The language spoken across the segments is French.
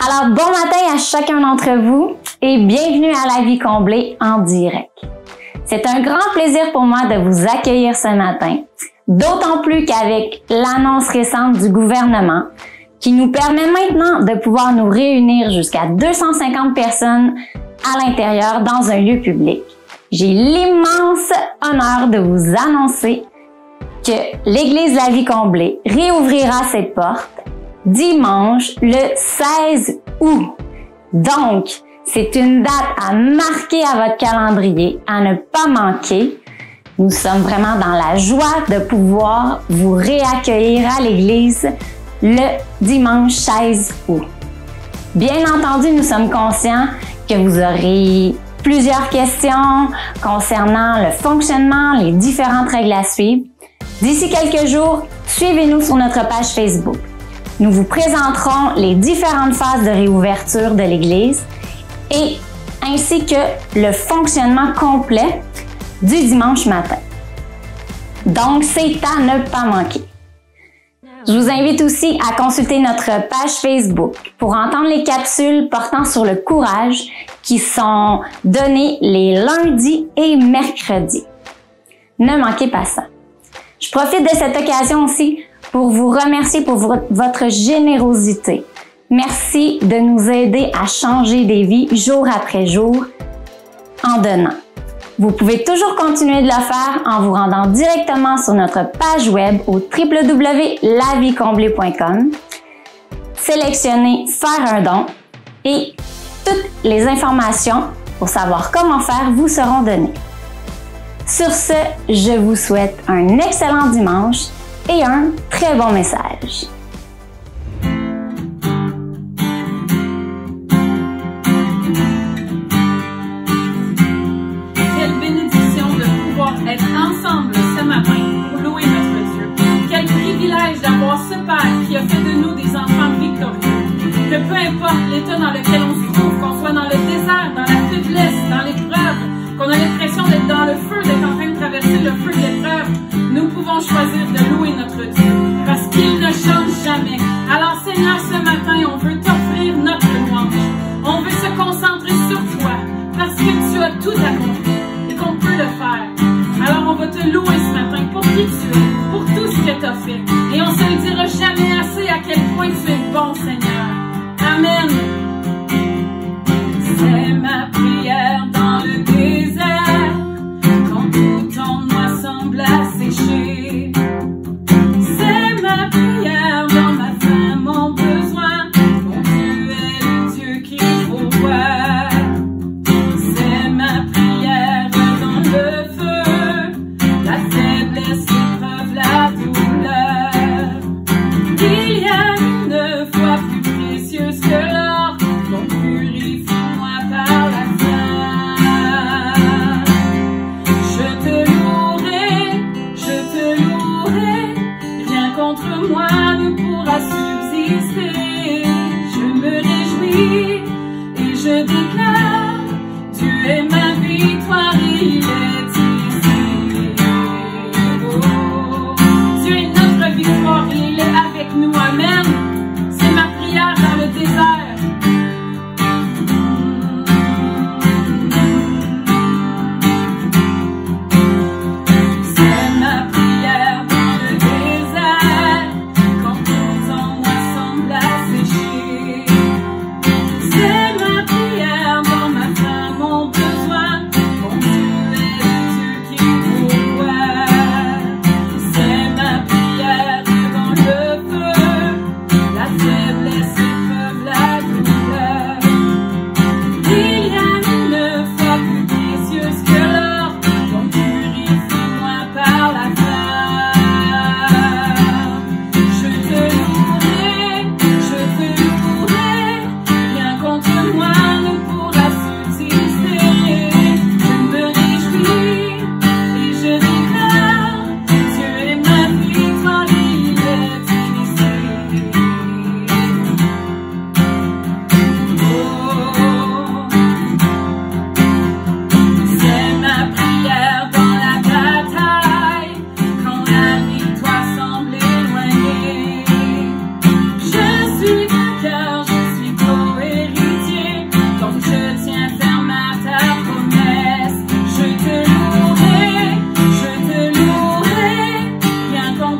Alors, bon matin à chacun d'entre vous et bienvenue à La Vie Comblée en direct. C'est un grand plaisir pour moi de vous accueillir ce matin, d'autant plus qu'avec l'annonce récente du gouvernement qui nous permet maintenant de pouvoir nous réunir jusqu'à 250 personnes à l'intérieur dans un lieu public. J'ai l'immense honneur de vous annoncer que l'Église La Vie Comblée réouvrira ses portes dimanche le 16 août. Donc, c'est une date à marquer à votre calendrier, à ne pas manquer. Nous sommes vraiment dans la joie de pouvoir vous réaccueillir à l'Église le dimanche 16 août. Bien entendu, nous sommes conscients que vous aurez plusieurs questions concernant le fonctionnement, les différentes règles à suivre. D'ici quelques jours, suivez-nous sur notre page Facebook. Nous vous présenterons les différentes phases de réouverture de l'Église et ainsi que le fonctionnement complet du dimanche matin. Donc, c'est à ne pas manquer. Je vous invite aussi à consulter notre page Facebook pour entendre les capsules portant sur le courage qui sont données les lundis et mercredis. Ne manquez pas ça. Je profite de cette occasion aussi pour vous remercier pour votre générosité. Merci de nous aider à changer des vies jour après jour en donnant. Vous pouvez toujours continuer de le faire en vous rendant directement sur notre page web au www.lavicomblée.com. Sélectionnez « Faire un don » et toutes les informations pour savoir comment faire vous seront données. Sur ce, je vous souhaite un excellent dimanche et un très bon message. Quelle bénédiction de pouvoir être ensemble ce matin pour louer notre Dieu. Quel privilège d'avoir ce Père qui a fait de nous des enfants victorieux. Que peu importe l'état dans lequel on se trouve, qu'on soit dans le désert, dans la faiblesse, dans l'épreuve, qu'on a l'impression d'être dans le feu, d'être en train de traverser le feu de l'épreuve, nous pouvons choisir de louer notre Dieu, parce qu'il ne change jamais. Alors Seigneur, ce matin, on veut t'offrir notre louange. On veut se concentrer sur toi, parce que tu as tout accompli et qu'on peut le faire. Alors on va te louer ce matin pour qui tu es, pour tout ce que tu as fait. Et on se le dira jamais assez à quel point tu es bon, Seigneur. Amen. C'est ma prière dans le désert, quand tout en moi semble asséché. C'est ma prière dans ma faim, mon besoin, mon Dieu est le Dieu qu'il faut voir. C'est ma prière dans le feu, la faiblesse, l'épreuve, la douleur. Il y a une foi plus précieuse que l'or, donc purifie-moi par la foi. Je te louerai, rien contre moi ne pourra subsister. Je me réjouis et je déclare, tu es ma victoire, il est ici. Oh, tu es notre victoire, il est avec nous, amen. C'est ma prière dans le désert. C'est ma prière dans le désert, quand tout en moi semble asséché. C'est ma prière dans ma faim, mon besoin, mon Dieu est le Dieu qui pourvoit. C'est ma prière dans le feu,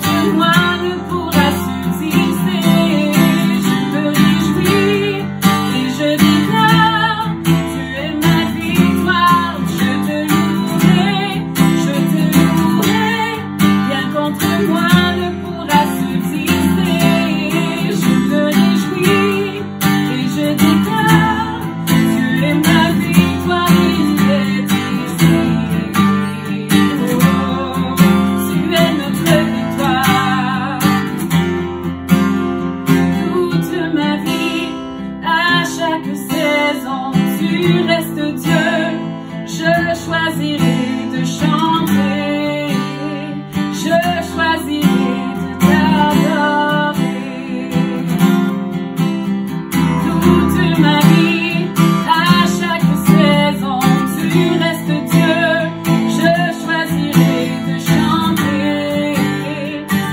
contre moi ne pourra subsister. Je me réjouis et je déclare, tu es ma victoire. Je te louerai, rien contre moi ne pourra subsister. Je me réjouis et je déclare, tu es ma victoire, il est ici. Oh, tu es notre victoire. Toute ma vie, à chaque saison, tu restes Dieu. Je choisirai de chanter, je choisirai de t'adorer. Toute ma vie, à chaque saison, tu restes Dieu. Je choisirai de chanter,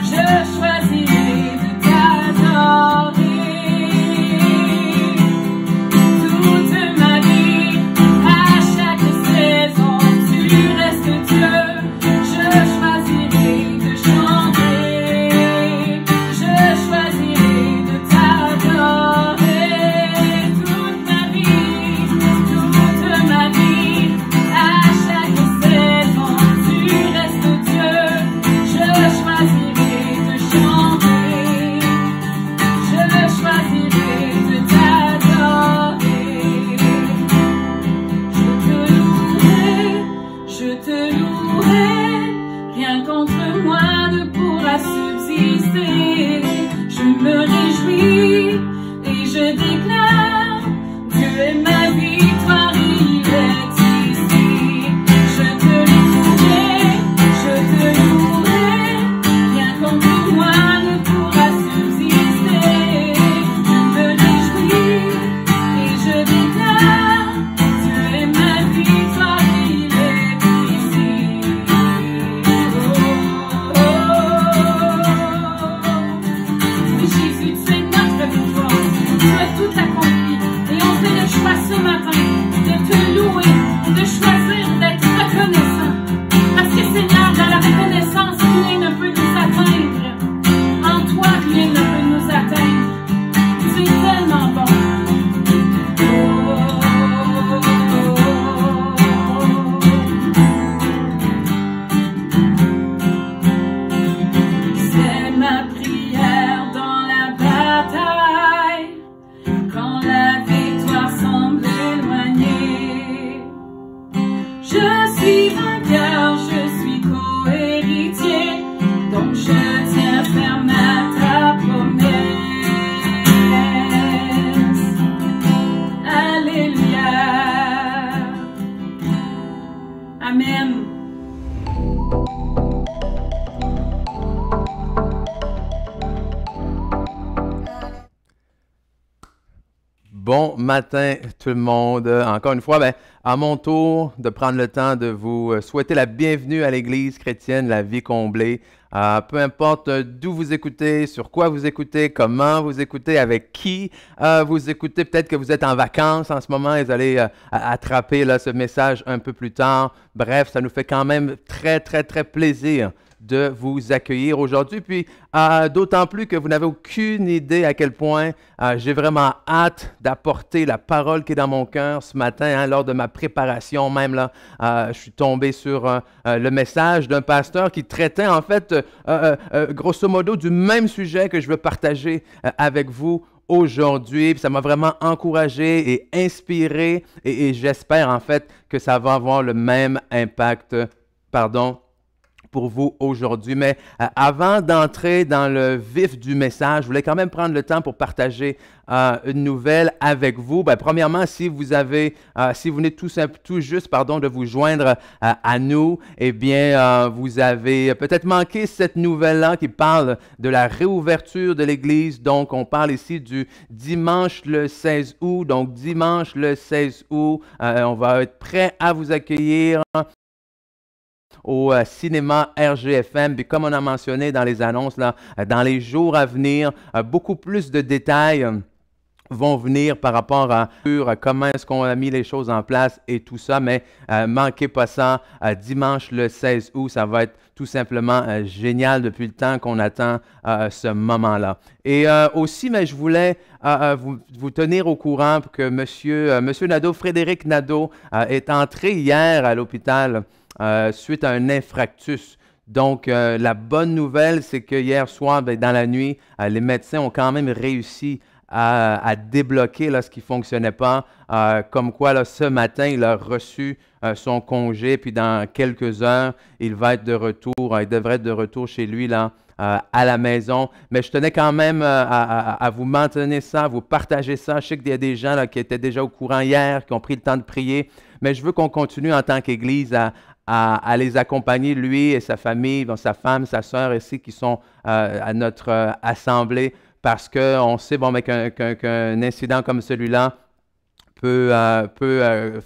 je choisirai de t'adorer. Toute ma vie, à chaque saison, tu restes Dieu. Je choisirai de chanter, je choisirai de t'adorer. Toute ma vie, à chaque saison, tu restes Dieu. Je choisirai de chanter, je choisirai de t'adorer. Je te louerai, rien contre moi ne pourra subsister. Je me réjouis et je déclare, Dieu est ma victoire, il est ici. Je te louerai, rien contre moi ne pourra subsister. Je me réjouis et je déclare, Dieu est ma victoire, il est ici. Jésus, tu es notre victoire, tu as tout accompli, et on fait le choix ce matin de te louer, de choisir d'être reconnaissant, parce que Seigneur, dans la reconnaissance, rien ne peut nous atteindre. En toi, rien ne peut nous atteindre. Tu es tellement bon. C'est ma prière dans la bataille, quand la victoire semble éloignée. Je suis vainqueur, je suis co-héritier, donc je tiens ferme à ta promesse. Alléluia. Amen. Bon matin tout le monde. Encore une fois, à mon tour de prendre le temps de vous souhaiter la bienvenue à l'Église chrétienne La Vie Comblée. Peu importe d'où vous écoutez, sur quoi vous écoutez, comment vous écoutez, avec qui vous écoutez. Peut-être que vous êtes en vacances en ce moment et vous allez attraper là, ce message un peu plus tard. Bref, ça nous fait quand même très, très, très plaisir de vous accueillir aujourd'hui. Puis, d'autant plus que vous n'avez aucune idée à quel point j'ai vraiment hâte d'apporter la parole qui est dans mon cœur ce matin. Hein, lors de ma préparation même, là, je suis tombé sur le message d'un pasteur qui traitait en fait, grosso modo, du même sujet que je veux partager avec vous aujourd'hui. Puis ça m'a vraiment encouragé et inspiré et j'espère en fait que ça va avoir le même impact, pour vous aujourd'hui. Mais avant d'entrer dans le vif du message, je voulais quand même prendre le temps pour partager une nouvelle avec vous. Premièrement, si vous venez tout juste de vous joindre à nous, eh bien, vous avez peut-être manqué cette nouvelle-là qui parle de la réouverture de l'Église. Donc, on parle ici du dimanche le 16 août. Donc, dimanche le 16 août, on va être prêt à vous accueillir au cinéma RGFM. Puis comme on a mentionné dans les annonces, là, dans les jours à venir, beaucoup plus de détails vont venir par rapport à comment est-ce qu'on a mis les choses en place et tout ça, mais manquez pas ça. Dimanche le 16 août, ça va être tout simplement génial depuis le temps qu'on attend ce moment-là. Et aussi, mais je voulais vous tenir au courant que Monsieur Nadeau, Frédéric Nadeau, est entré hier à l'hôpital suite à un infarctus. Donc, la bonne nouvelle, c'est que hier soir, dans la nuit, les médecins ont quand même réussi à débloquer là, ce qui ne fonctionnait pas. Comme quoi, là, ce matin, il a reçu son congé, puis dans quelques heures, il va être de retour. Il devrait être de retour chez lui là, à la maison. Mais je tenais quand même à vous maintenir ça, à vous partager ça. Je sais qu'il y a des gens là, qui étaient déjà au courant hier, qui ont pris le temps de prier. Mais je veux qu'on continue en tant qu'Église à les accompagner, lui et sa famille, sa femme, sa sœur ici, qui sont à notre assemblée. Parce qu'on sait qu'un incident comme celui-là peut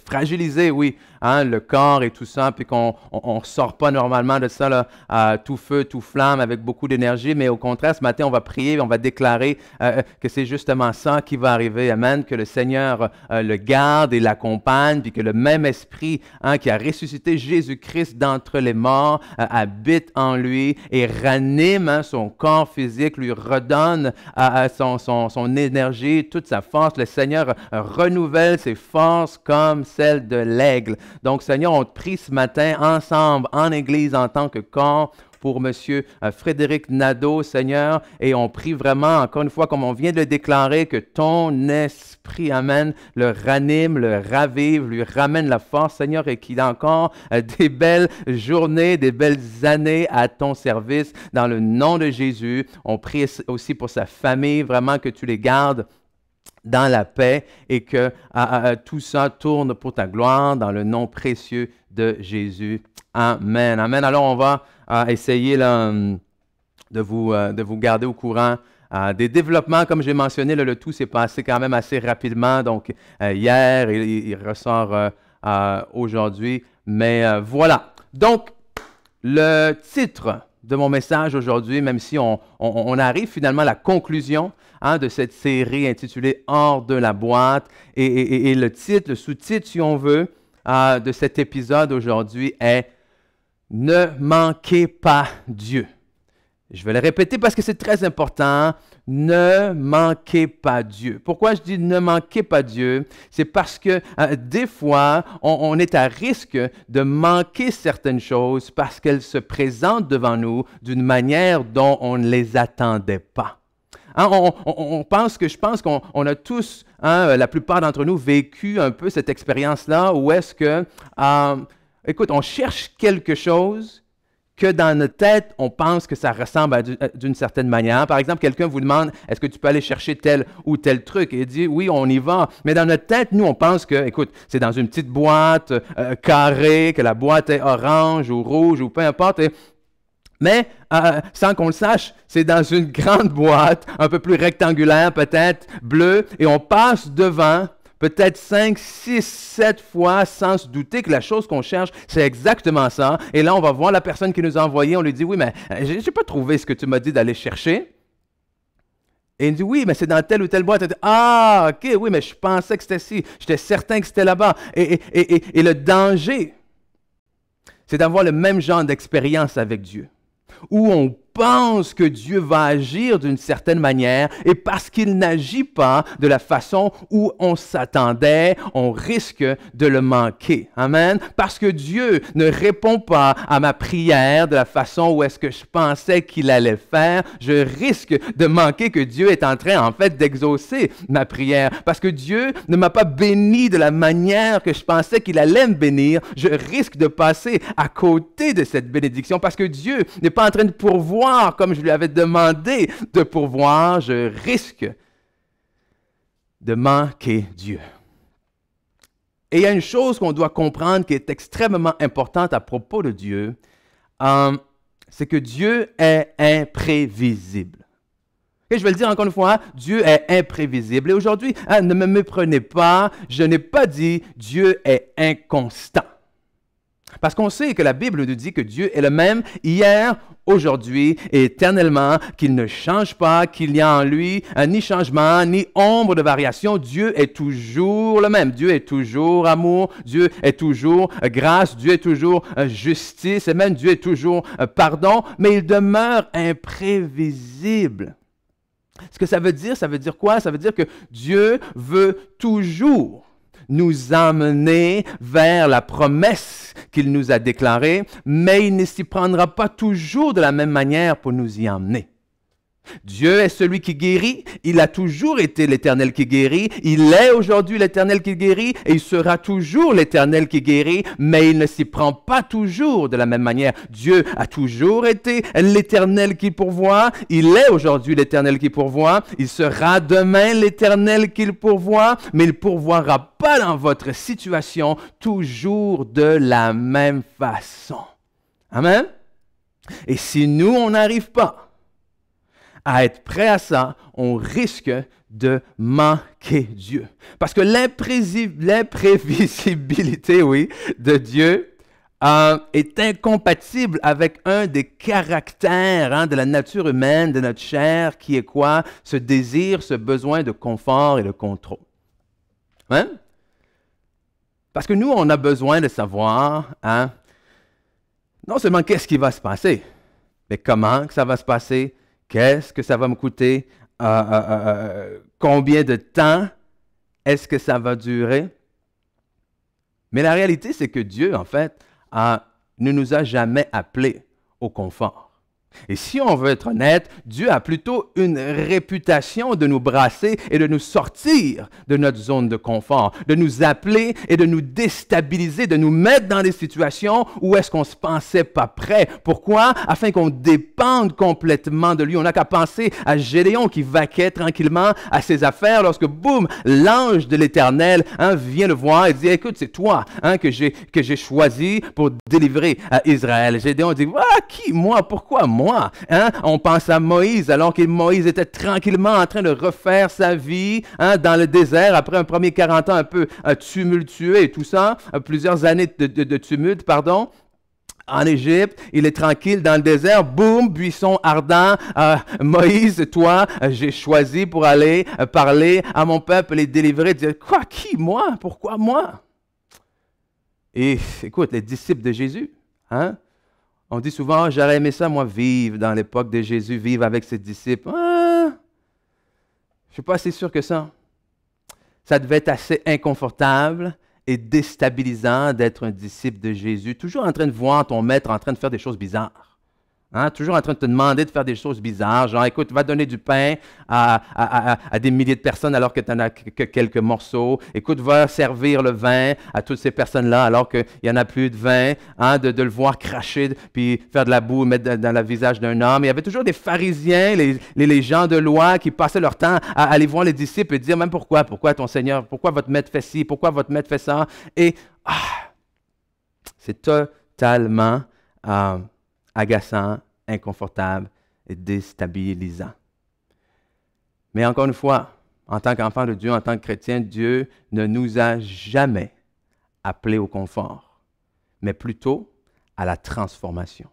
fragiliser, oui, hein, le corps et tout ça, puis qu'on ne sort pas normalement de ça, là, tout feu, tout flamme, avec beaucoup d'énergie, mais au contraire, ce matin, on va prier, on va déclarer que c'est justement ça qui va arriver, amen, que le Seigneur le garde et l'accompagne, puis que le même esprit qui a ressuscité Jésus-Christ d'entre les morts habite en lui et ranime son corps physique, lui redonne son énergie, toute sa force. Le Seigneur renouvelle ses forces comme celles de l'aigle. Donc, Seigneur, on te prie ce matin ensemble, en Église, en tant que corps, pour M. Frédéric Nadeau, Seigneur, et on prie vraiment, encore une fois, comme on vient de le déclarer, que ton esprit, amen, le ranime, le ravive, lui ramène la force, Seigneur, et qu'il a encore des belles journées, des belles années à ton service, dans le nom de Jésus. On prie aussi pour sa famille, vraiment que tu les gardes dans la paix et que tout ça tourne pour ta gloire dans le nom précieux de Jésus. Amen. Amen. Alors, on va essayer là, de vous garder au courant des développements. Comme j'ai mentionné, le tout s'est passé quand même assez rapidement. Donc, hier, il ressort aujourd'hui. Mais voilà. Donc, le titre de mon message aujourd'hui, même si on arrive finalement à la conclusion de cette série intitulée « Hors de la boîte ». Et le titre, le sous-titre, si on veut, de cet épisode aujourd'hui est « Ne manquez pas Dieu ». Je vais le répéter parce que c'est très important. Ne manquez pas Dieu. Pourquoi je dis ne manquez pas Dieu? C'est parce que des fois, on est à risque de manquer certaines choses parce qu'elles se présentent devant nous d'une manière dont on ne les attendait pas. Je pense qu'on a tous, la plupart d'entre nous, vécu un peu cette expérience-là où est-ce que, écoute, on cherche quelque chose que dans notre tête, on pense que ça ressemble d'une certaine manière. Par exemple, quelqu'un vous demande, est-ce que tu peux aller chercher tel ou tel truc? Et il dit, oui, on y va. Mais dans notre tête, nous, on pense que, écoute, c'est dans une petite boîte carrée, que la boîte est orange ou rouge ou peu importe. Mais, sans qu'on le sache, c'est dans une grande boîte, un peu plus rectangulaire, peut-être bleue, et on passe devant peut-être 5, 6, 7 fois sans se douter que la chose qu'on cherche, c'est exactement ça. Et là, on va voir la personne qui nous a envoyé, on lui dit, oui, mais je n'ai pas trouvé ce que tu m'as dit d'aller chercher. Et il dit, oui, mais c'est dans telle ou telle boîte. Dit, ah, ok, oui, mais je pensais que c'était ci. J'étais certain que c'était là-bas. Et le danger, c'est d'avoir le même genre d'expérience avec Dieu, où on pense que Dieu va agir d'une certaine manière et parce qu'il n'agit pas de la façon où on s'attendait, on risque de le manquer. Amen. Parce que Dieu ne répond pas à ma prière de la façon où est-ce que je pensais qu'il allait faire, je risque de manquer que Dieu est en train en fait d'exaucer ma prière. Parce que Dieu ne m'a pas béni de la manière que je pensais qu'il allait me bénir, je risque de passer à côté de cette bénédiction parce que Dieu n'est pas en train de pourvoir comme je lui avais demandé de pourvoir, je risque de manquer Dieu. Et il y a une chose qu'on doit comprendre qui est extrêmement importante à propos de Dieu, c'est que Dieu est imprévisible. Et je vais le dire encore une fois, Dieu est imprévisible. Et aujourd'hui, ne me méprenez pas, je n'ai pas dit Dieu est inconstant. Parce qu'on sait que la Bible nous dit que Dieu est le même hier, aujourd'hui et éternellement, qu'il ne change pas, qu'il n'y a en lui ni changement, ni ombre de variation. Dieu est toujours le même. Dieu est toujours amour, Dieu est toujours grâce, Dieu est toujours justice, et même Dieu est toujours pardon, mais il demeure imprévisible. Ce que ça veut dire quoi? Ça veut dire que Dieu veut toujours nous emmener vers la promesse qu'il nous a déclarée, mais il ne s'y prendra pas toujours de la même manière pour nous y emmener. Dieu est celui qui guérit, il a toujours été l'Éternel qui guérit, il est aujourd'hui l'Éternel qui guérit et il sera toujours l'Éternel qui guérit, mais il ne s'y prend pas toujours de la même manière. Dieu a toujours été l'Éternel qui pourvoit, il est aujourd'hui l'Éternel qui pourvoit, il sera demain l'Éternel qui pourvoit, mais il ne pourvoira pas dans votre situation toujours de la même façon. Amen? Et si nous, on n'arrive pas à être prêt à ça, on risque de manquer Dieu. Parce que l'imprévisibilité, de Dieu est incompatible avec un des caractères de la nature humaine, de notre chair, qui est quoi? Ce désir, ce besoin de confort et de contrôle. Hein? Parce que nous, on a besoin de savoir, non seulement qu'est-ce qui va se passer, mais comment que ça va se passer. Qu'est-ce que ça va me coûter? Combien de temps est-ce que ça va durer? Mais la réalité, c'est que Dieu, en fait, ne nous a jamais appelés au confort. Et si on veut être honnête, Dieu a plutôt une réputation de nous brasser et de nous sortir de notre zone de confort, de nous appeler et de nous déstabiliser, de nous mettre dans des situations où est-ce qu'on ne se pensait pas prêt. Pourquoi? Afin qu'on dépende complètement de lui. On n'a qu'à penser à Gédéon qui vaquait tranquillement à ses affaires lorsque, boum, l'ange de l'Éternel vient le voir et dit, écoute, c'est toi que j'ai choisi pour délivrer à Israël. Gédéon dit, qui? Moi? Pourquoi moi? On pense à Moïse, alors que Moïse était tranquillement en train de refaire sa vie dans le désert, après un premier 40 ans un peu tumultueux et tout ça, plusieurs années de tumulte, pardon. En Égypte, il est tranquille dans le désert, boum, buisson ardent, Moïse, toi, j'ai choisi pour aller parler à mon peuple, les délivrer, dire, quoi, qui, moi? Pourquoi moi? Et écoute, les disciples de Jésus, on dit souvent, j'aurais aimé ça, moi, vivre dans l'époque de Jésus, vivre avec ses disciples. Je ne suis pas assez sûr que ça. Ça devait être assez inconfortable et déstabilisant d'être un disciple de Jésus, toujours en train de voir ton maître en train de faire des choses bizarres. Toujours en train de te demander de faire des choses bizarres, genre, écoute, va donner du pain à des milliers de personnes alors que tu n'en as que quelques morceaux. Écoute, va servir le vin à toutes ces personnes-là alors qu'il n'y en a plus de vin, de le voir cracher, puis faire de la boue, mettre dans le visage d'un homme. Il y avait toujours des pharisiens, les gens de loi qui passaient leur temps à aller voir les disciples et dire, même pourquoi ton Seigneur, pourquoi votre maître fait ci, pourquoi votre maître fait ça. Et c'est totalement agaçant, inconfortable et déstabilisant. Mais encore une fois, en tant qu'enfant de Dieu, en tant que chrétien, Dieu ne nous a jamais appelés au confort, mais plutôt à la transformation.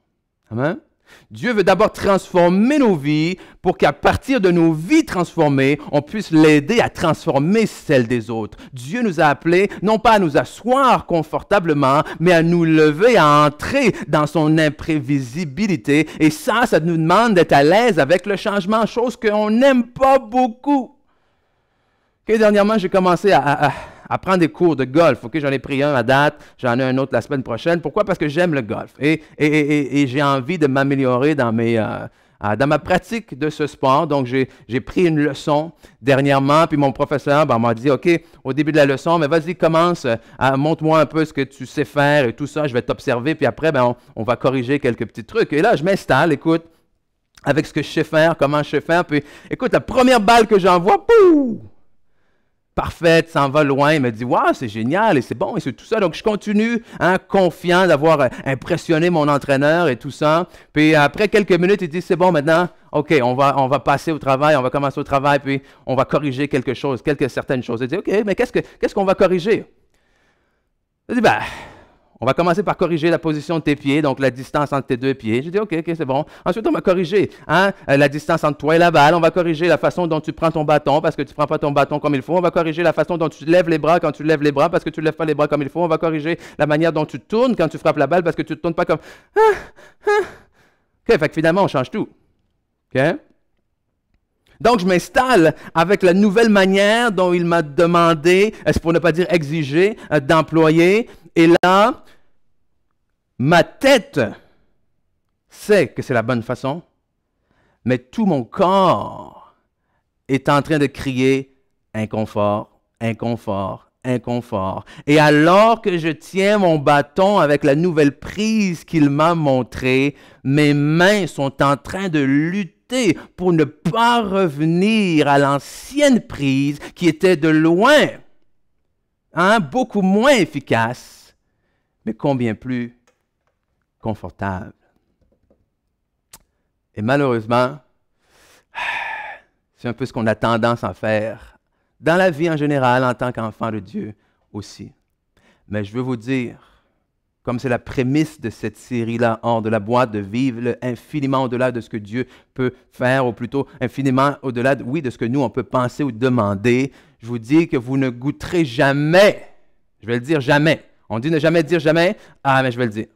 Amen? Dieu veut d'abord transformer nos vies pour qu'à partir de nos vies transformées, on puisse l'aider à transformer celles des autres. Dieu nous a appelés non pas à nous asseoir confortablement, mais à nous lever, à entrer dans son imprévisibilité. Et ça nous demande d'être à l'aise avec le changement, chose qu'on n'aime pas beaucoup. Dernièrement, j'ai commencé à prendre des cours de golf. J'en ai pris un à date, j'en ai un autre la semaine prochaine. Pourquoi? Parce que j'aime le golf et j'ai envie de m'améliorer dans ma pratique de ce sport. Donc, j'ai pris une leçon dernièrement, puis mon professeur m'a dit, OK, au début de la leçon, mais vas-y, commence, montre-moi un peu ce que tu sais faire et tout ça, je vais t'observer, puis après, on va corriger quelques petits trucs. Et là, je m'installe, écoute, avec ce que je sais faire, comment je sais faire, puis écoute, la première balle que j'envoie, pouf! Parfaite, s'en va loin. Il me dit, waouh, c'est génial et c'est bon et c'est tout ça. Donc, je continue, confiant d'avoir impressionné mon entraîneur et tout ça. Puis, après quelques minutes, il dit, c'est bon maintenant, OK, on va passer au travail, on va commencer au travail, puis on va corriger quelque chose, certaines choses. Il dit, OK, mais qu'est-ce qu'on va corriger? Il dit, On va commencer par corriger la position de tes pieds, donc la distance entre tes deux pieds. J'ai dit, OK, c'est bon. Ensuite, on va corriger la distance entre toi et la balle. On va corriger la façon dont tu prends ton bâton parce que tu ne prends pas ton bâton comme il faut. On va corriger la façon dont tu lèves les bras quand tu lèves les bras parce que tu ne lèves pas les bras comme il faut. On va corriger la manière dont tu tournes quand tu frappes la balle parce que tu ne tournes pas comme... OK, fait que finalement, on change tout. OK? Donc, je m'installe avec la nouvelle manière dont il m'a demandé, pour ne pas dire exigé, d'employer. Et là, ma tête sait que c'est la bonne façon, mais tout mon corps est en train de crier inconfort, inconfort, inconfort. Et alors que je tiens mon bâton avec la nouvelle prise qu'il m'a montrée, mes mains sont en train de lutter pour ne pas revenir à l'ancienne prise qui était de loin, beaucoup moins efficace, mais combien plus confortable. Et malheureusement, c'est un peu ce qu'on a tendance à faire dans la vie en général, en tant qu'enfant de Dieu aussi. Mais je veux vous dire, comme c'est la prémisse de cette série-là, hors de la boîte, de vivre infiniment au-delà de ce que Dieu peut faire, ou plutôt infiniment au-delà, de ce que nous, on peut penser ou demander, je vous dis que vous ne goûterez jamais, je vais le dire jamais, on dit ne jamais dire jamais, mais je vais le dire.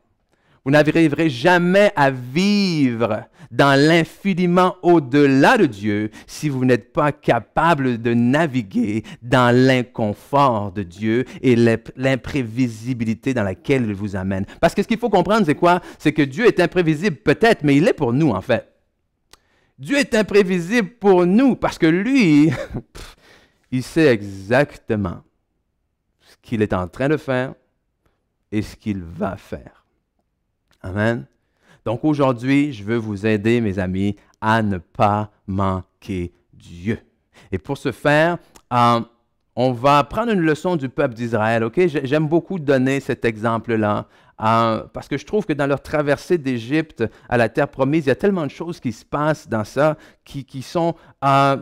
Vous n'arriverez jamais à vivre dans l'infiniment au-delà de Dieu si vous n'êtes pas capable de naviguer dans l'inconfort de Dieu et l'imprévisibilité dans laquelle il vous amène. Parce que ce qu'il faut comprendre, c'est quoi? C'est que Dieu est imprévisible peut-être, mais il est pour nous en fait. Dieu est imprévisible pour nous parce que lui, il sait exactement ce qu'il est en train de faire et ce qu'il va faire. Amen. Donc aujourd'hui, je veux vous aider, mes amis, à ne pas manquer Dieu. Et pour ce faire, on va prendre une leçon du peuple d'Israël. Okay? J'aime beaucoup donner cet exemple-là parce que je trouve que dans leur traversée d'Égypte à la terre promise, il y a tellement de choses qui se passent dans ça qui sont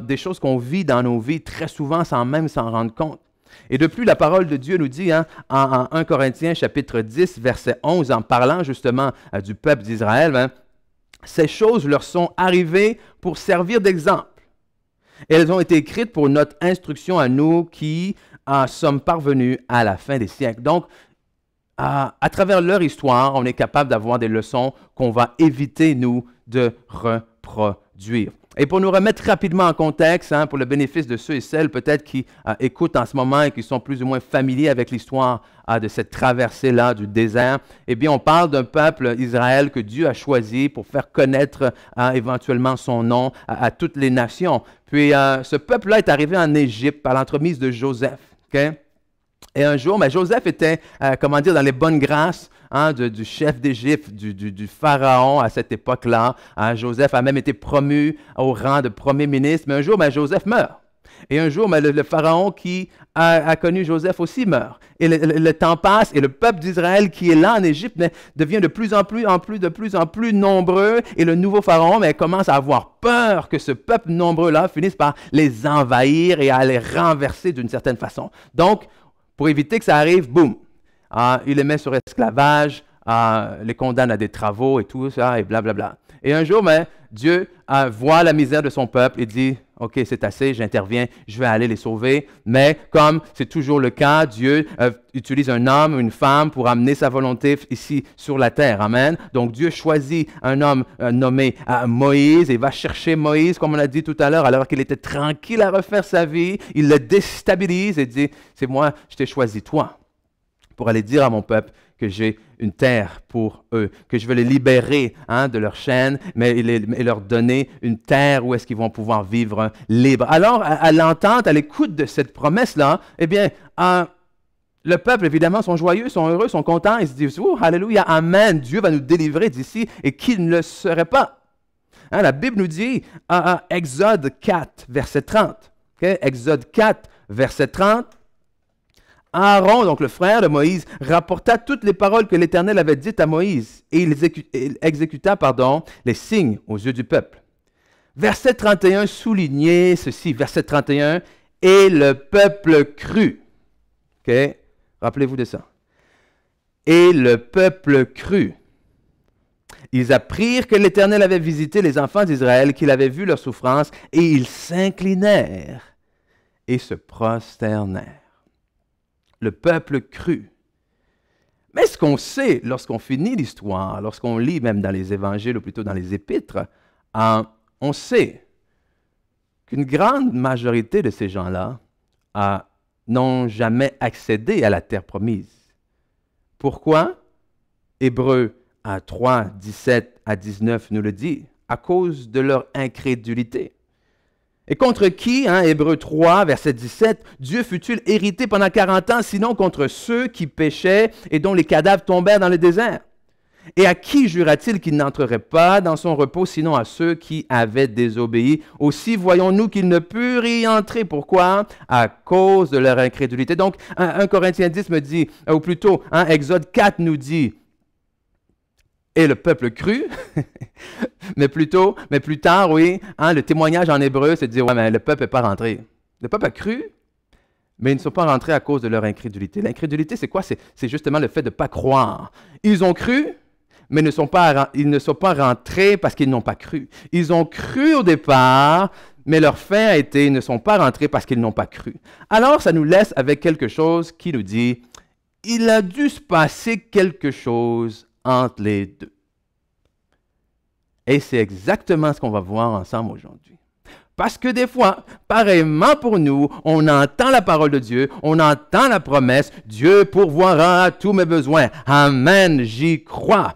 des choses qu'on vit dans nos vies très souvent sans même s'en rendre compte. Et de plus, la parole de Dieu nous dit en 1 Corinthiens chapitre 10, verset 11, en parlant justement du peuple d'Israël, ces choses leur sont arrivées pour servir d'exemple. Et elles ont été écrites pour notre instruction à nous qui sommes parvenus à la fin des siècles. Donc, à travers leur histoire, on est capable d'avoir des leçons qu'on va éviter, nous, de reproduire. Et pour nous remettre rapidement en contexte, pour le bénéfice de ceux et celles peut-être qui écoutent en ce moment et qui sont plus ou moins familiers avec l'histoire de cette traversée-là du désert, eh bien, on parle d'un peuple, Israël, que Dieu a choisi pour faire connaître éventuellement son nom à toutes les nations. Puis, ce peuple-là est arrivé en Égypte par l'entremise de Joseph. Okay? Et un jour, Joseph était, dans les bonnes grâces du chef d'Égypte, du pharaon à cette époque-là. Joseph a même été promu au rang de premier ministre. Mais un jour, Joseph meurt. Et un jour, le pharaon qui a connu Joseph aussi meurt. Et le temps passe et le peuple d'Israël qui est là en Égypte devient de plus en plus nombreux. Et le nouveau pharaon commence à avoir peur que ce peuple nombreux-là finisse par les envahir et à les renverser d'une certaine façon. Donc, pour éviter que ça arrive, boum, il les met sur esclavage, les condamne à des travaux et tout ça, et blablabla. Et un jour, Dieu voit la misère de son peuple et dit, « OK, c'est assez, j'interviens, je vais aller les sauver. » Mais comme c'est toujours le cas, Dieu utilise un homme ou une femme pour amener sa volonté ici sur la terre. Amen. Donc Dieu choisit un homme nommé Moïse et va chercher Moïse, comme on a dit tout à l'heure, alors qu'il était tranquille à refaire sa vie. Il le déstabilise et dit, « C'est moi, je t'ai choisi, toi, pour aller dire à mon peuple que j'ai une terre pour eux, que je veux les libérer de leur chaîne, et leur donner une terre où est-ce qu'ils vont pouvoir vivre libres. » Alors, à l'entente, à l'écoute de cette promesse-là, eh bien, le peuple, évidemment, sont joyeux, sont heureux, sont contents, ils se disent « Oh, alléluia, amen, Dieu va nous délivrer d'ici, et qu'il ne le serait pas. » La Bible nous dit, Exode 4, verset 30. Okay? Exode 4, verset 30. Aaron, donc le frère de Moïse, rapporta toutes les paroles que l'Éternel avait dites à Moïse et il exécuta les signes aux yeux du peuple. Verset 31 soulignait ceci, verset 31, « Et le peuple crut. » Okay? Rappelez-vous de ça. « Et le peuple crut. Ils apprirent que l'Éternel avait visité les enfants d'Israël, qu'il avait vu leur souffrance, et ils s'inclinèrent et se prosternèrent. Le peuple crut. Mais ce qu'on sait lorsqu'on finit l'histoire, lorsqu'on lit même dans les évangiles ou plutôt dans les épîtres, on sait qu'une grande majorité de ces gens-là n'ont jamais accédé à la terre promise. Pourquoi? Hébreux 3, 17 à 19 nous le dit, à cause de leur incrédulité. Et contre qui, Hébreux 3, verset 17, Dieu fut-il hérité pendant 40 ans, sinon contre ceux qui péchaient et dont les cadavres tombèrent dans le désert? Et à qui jura-t-il qu'il n'entrerait pas dans son repos, sinon à ceux qui avaient désobéi? Aussi voyons-nous qu'ils ne purent y entrer. Pourquoi? À cause de leur incrédulité. Donc, 1 Corinthiens 10 me dit, ou plutôt, Exode 4 nous dit, et le peuple crut, mais plus tard, oui, le témoignage en hébreu, c'est de dire, ouais, mais le peuple n'est pas rentré. Le peuple a cru, mais ils ne sont pas rentrés à cause de leur incrédulité. L'incrédulité, c'est quoi? C'est justement le fait de ne pas croire. Ils ont cru, mais ils ne sont pas rentrés parce qu'ils n'ont pas cru. Ils ont cru au départ, mais leur fin a été, ils ne sont pas rentrés parce qu'ils n'ont pas cru. Alors, ça nous laisse avec quelque chose qui nous dit, il a dû se passer quelque chose entre les deux. Et c'est exactement ce qu'on va voir ensemble aujourd'hui. Parce que des fois, pareillement pour nous, on entend la parole de Dieu, on entend la promesse, Dieu pourvoira à tous mes besoins. Amen, j'y crois.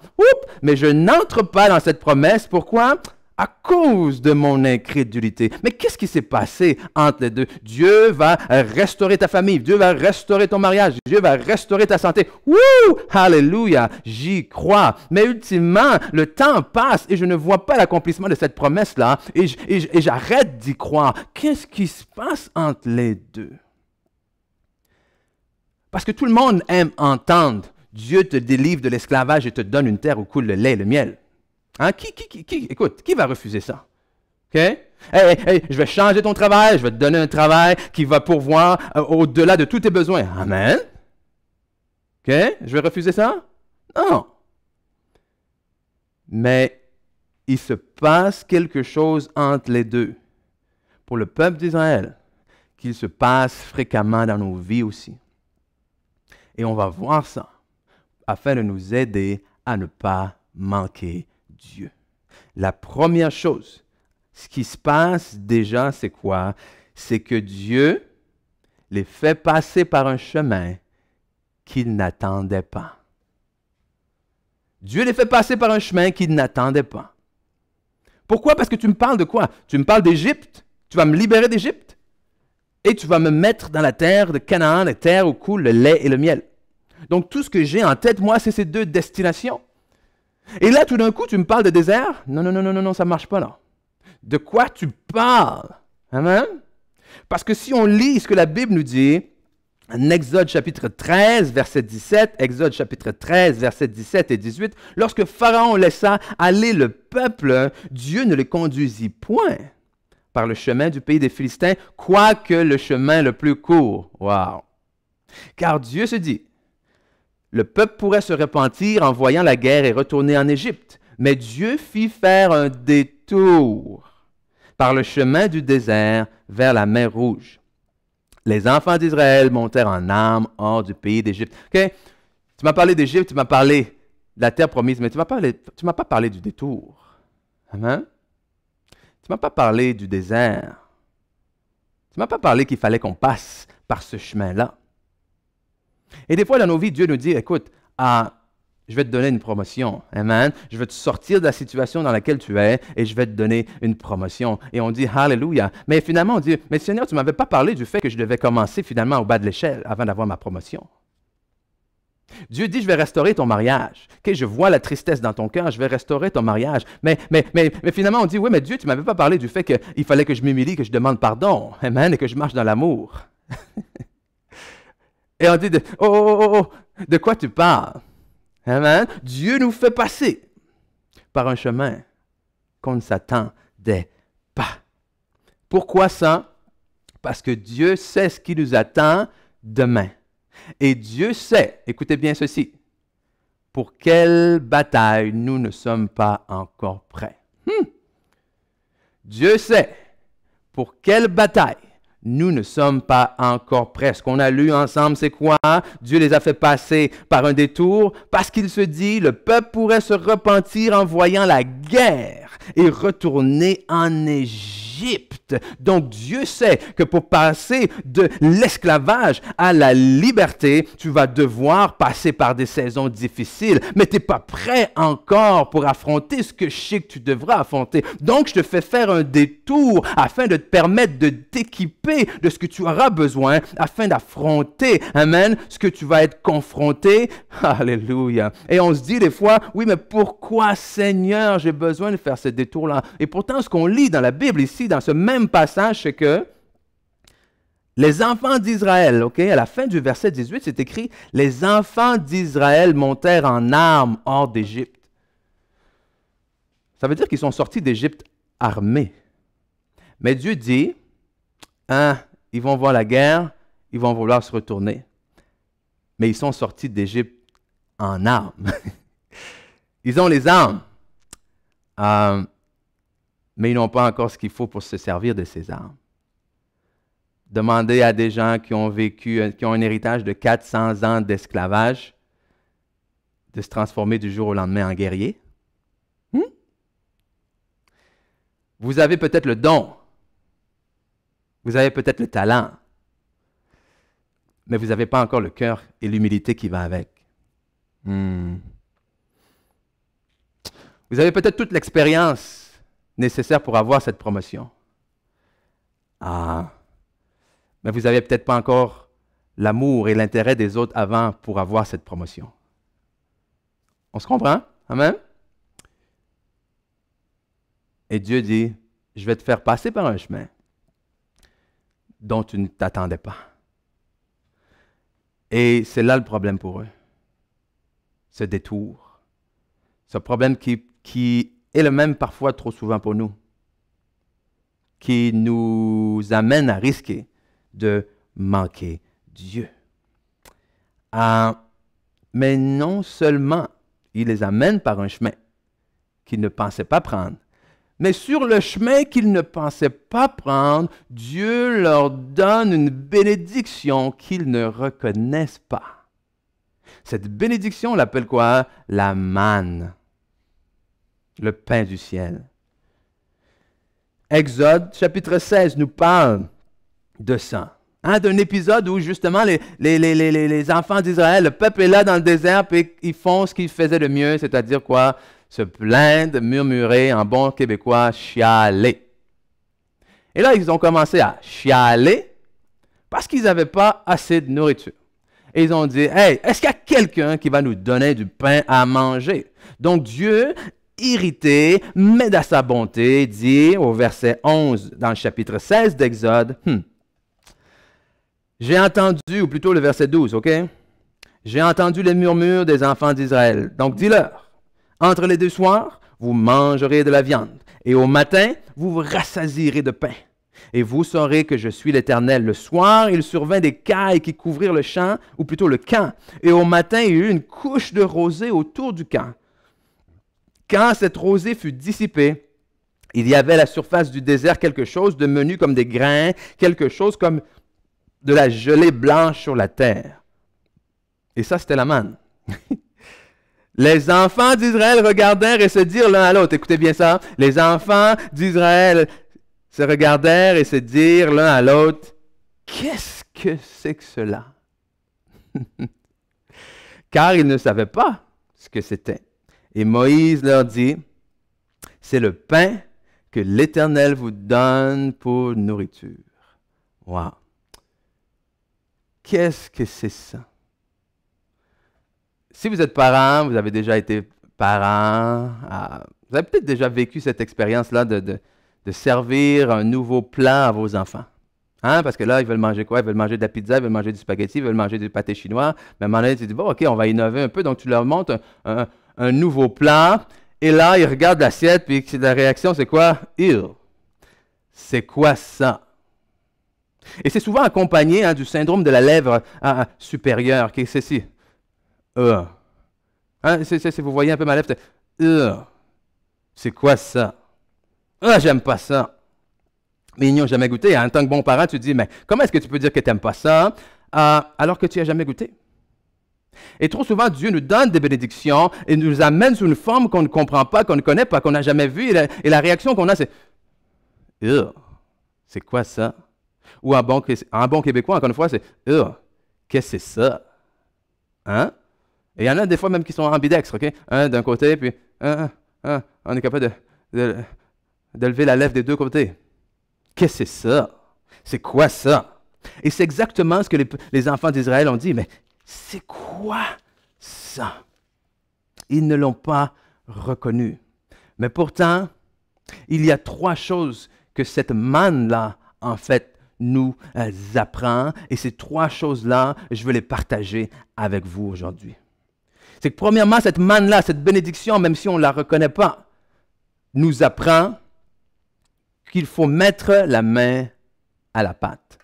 Mais je n'entre pas dans cette promesse. Pourquoi? À cause de mon incrédulité. Mais qu'est-ce qui s'est passé entre les deux? Dieu va restaurer ta famille, Dieu va restaurer ton mariage, Dieu va restaurer ta santé. Wouh! Alléluia! J'y crois. Mais ultimement, le temps passe et je ne vois pas l'accomplissement de cette promesse-là et j'arrête d'y croire. Qu'est-ce qui se passe entre les deux? Parce que tout le monde aime entendre Dieu te délivre de l'esclavage et te donne une terre où coule le lait et le miel. Écoute, qui va refuser ça? OK? Hey, je vais changer ton travail, je vais te donner un travail qui va pourvoir au-delà de tous tes besoins. Amen? OK? Je vais refuser ça? Non. Mais il se passe quelque chose entre les deux. Pour le peuple d'Israël, qu'il se passe fréquemment dans nos vies aussi. Et on va voir ça afin de nous aider à ne pas manquer Dieu. La première chose, ce qui se passe déjà, c'est quoi? C'est que Dieu les fait passer par un chemin qu'ils n'attendaient pas. Dieu les fait passer par un chemin qu'ils n'attendaient pas. Pourquoi? Parce que tu me parles de quoi? Tu me parles d'Égypte? Tu vas me libérer d'Égypte? Et tu vas me mettre dans la terre de Canaan, la terre où coule le lait et le miel. Donc tout ce que j'ai en tête, moi, c'est ces deux destinations. Et là, tout d'un coup, tu me parles de désert? Non, ça ne marche pas là. De quoi tu parles? Amen? Parce que si on lit ce que la Bible nous dit, en Exode chapitre 13, verset 17, Exode chapitre 13, verset 17 et 18, lorsque Pharaon laissa aller le peuple, Dieu ne les conduisit point par le chemin du pays des Philistins, quoique le chemin le plus court. Wow! Car Dieu se dit, le peuple pourrait se repentir en voyant la guerre et retourner en Égypte. Mais Dieu fit faire un détour par le chemin du désert vers la mer Rouge. Les enfants d'Israël montèrent en armes hors du pays d'Égypte. Okay? Tu m'as parlé d'Égypte, tu m'as parlé de la terre promise, mais tu ne m'as pas parlé du détour. Amen? Tu ne m'as pas parlé du désert. Tu ne m'as pas parlé qu'il fallait qu'on passe par ce chemin-là. Et des fois, dans nos vies, Dieu nous dit, écoute, je vais te donner une promotion. Amen. Je vais te sortir de la situation dans laquelle tu es et je vais te donner une promotion. Et on dit, Alléluia. Mais finalement, on dit, mais Seigneur, tu ne m'avais pas parlé du fait que je devais commencer finalement au bas de l'échelle avant d'avoir ma promotion. Dieu dit, je vais restaurer ton mariage. Okay, je vois la tristesse dans ton cœur, je vais restaurer ton mariage. Mais finalement, on dit, oui, mais Dieu, tu ne m'avais pas parlé du fait qu'il fallait que je m'humilie, que je demande pardon. Amen. Et que je marche dans l'amour. Et on dit, de quoi tu parles? Amen. Dieu nous fait passer par un chemin qu'on ne s'attendait pas. Pourquoi ça? Parce que Dieu sait ce qui nous attend demain. Et Dieu sait, écoutez bien ceci, pour quelle bataille nous ne sommes pas encore prêts. Dieu sait pour quelle bataille nous ne sommes pas encore prêts. Ce qu'on a lu ensemble, c'est quoi? Dieu les a fait passer par un détour parce qu'il se dit, le peuple pourrait se repentir en voyant la guerre et retourner en Égypte. Donc Dieu sait que pour passer de l'esclavage à la liberté, tu vas devoir passer par des saisons difficiles, mais tu n'es pas prêt encore pour affronter ce que je sais que tu devras affronter. Donc je te fais faire un détour afin de te permettre de t'équiper de ce que tu auras besoin afin d'affronter, amen, ce que tu vas être confronté. Alléluia. Et on se dit des fois, oui, mais pourquoi, Seigneur, j'ai besoin de faire ce détour-là? Et pourtant, ce qu'on lit dans la Bible ici, dans ce même passage, c'est que les enfants d'Israël, ok, à la fin du verset 18, c'est écrit, les enfants d'Israël montèrent en armes hors d'Égypte. Ça veut dire qu'ils sont sortis d'Égypte armés. Mais Dieu dit, ils vont voir la guerre, ils vont vouloir se retourner. Mais ils sont sortis d'Égypte en armes. Ils ont les armes, mais ils n'ont pas encore ce qu'il faut pour se servir de ces armes. Demandez à des gens qui ont vécu, qui ont un héritage de 400 ans d'esclavage, de se transformer du jour au lendemain en guerrier. Vous avez peut-être le don. Vous avez peut-être le talent, mais vous n'avez pas encore le cœur et l'humilité qui va avec. Vous avez peut-être toute l'expérience nécessaire pour avoir cette promotion. Mais vous n'avez peut-être pas encore l'amour et l'intérêt des autres avant pour avoir cette promotion. On se comprend? Amen? Et Dieu dit, je vais te faire passer par un chemin dont tu ne t'attendais pas. Et c'est là le problème pour eux. Ce détour. Ce problème qui est le même parfois trop souvent pour nous. Qui nous amène à risquer de manquer Dieu. Mais non seulement il les amène par un chemin qu'ils ne pensaient pas prendre, mais sur le chemin qu'ils ne pensaient pas prendre, Dieu leur donne une bénédiction qu'ils ne reconnaissent pas. Cette bénédiction, on l'appelle quoi? La manne, le pain du ciel. Exode, chapitre 16, nous parle de ça. D'un épisode où justement les enfants d'Israël, le peuple est là dans le désert, puis ils font ce qu'ils faisaient de mieux, c'est-à-dire quoi? Se plaindre, murmurer, en bon québécois, chialer. Et là, ils ont commencé à chialer parce qu'ils n'avaient pas assez de nourriture. Et ils ont dit, hey, est-ce qu'il y a quelqu'un qui va nous donner du pain à manger? Donc Dieu, irrité, mais dans sa bonté, dit au verset 11 dans le chapitre 16 d'Exode, j'ai entendu, ou plutôt le verset 12, ok? J'ai entendu les murmures des enfants d'Israël. Donc dis-leur, entre les deux soirs, vous mangerez de la viande, et au matin, vous vous rassasierez de pain. Et vous saurez que je suis l'Éternel. Le soir, il survint des cailles qui couvrirent le champ, ou plutôt le camp. Et au matin, il y eut une couche de rosée autour du camp. Quand cette rosée fut dissipée, il y avait à la surface du désert quelque chose de menu comme des grains, quelque chose comme de la gelée blanche sur la terre. Et ça, c'était la manne. Les enfants d'Israël regardèrent et se dirent l'un à l'autre. Écoutez bien ça. Les enfants d'Israël se regardèrent et se dirent l'un à l'autre, qu'est-ce que c'est que cela? Car ils ne savaient pas ce que c'était. Et Moïse leur dit, c'est le pain que l'Éternel vous donne pour nourriture. Wow! Qu'est-ce que c'est ça? Si vous êtes parent, vous avez déjà été parent, vous avez peut-être déjà vécu cette expérience-là de servir un nouveau plat à vos enfants. Parce que là, ils veulent manger quoi? Ils veulent manger de la pizza, ils veulent manger du spaghetti, ils veulent manger du pâté chinois. Mais à un moment donné, tu dis, bon, OK, on va innover un peu. Donc, tu leur montres un nouveau plat. Et là, ils regardent l'assiette, puis la réaction, c'est quoi? C'est quoi ça? Et c'est souvent accompagné du syndrome de la lèvre supérieure, qui est ceci. Hein? Vous voyez un peu ma lèvre, c'est quoi ça? Ah, j'aime pas ça. Mais ils n'y ont jamais goûté. En tant que bon parent, tu te dis, mais comment est-ce que tu peux dire que tu n'aimes pas ça alors que tu n'as jamais goûté? Et trop souvent, Dieu nous donne des bénédictions et nous amène sous une forme qu'on ne comprend pas, qu'on ne connaît pas, qu'on n'a jamais vue. Et la réaction qu'on a, c'est c'est quoi ça? Ou en bon québécois, encore une fois, c'est qu'est-ce que c'est ça? Hein? Et il y en a des fois même qui sont ambidextres, OK? Un d'un côté, puis on est capable de lever la lèvre des deux côtés. Qu'est-ce que c'est ça? C'est quoi ça? Et c'est exactement ce que les enfants d'Israël ont dit, mais c'est quoi ça? Ils ne l'ont pas reconnu. Mais pourtant, il y a 3 choses que cette manne-là, en fait, nous apprend. Et ces 3 choses-là, je veux les partager avec vous aujourd'hui. C'est que premièrement, cette manne-là, cette bénédiction, même si on ne la reconnaît pas, nous apprend qu'il faut mettre la main à la pâte.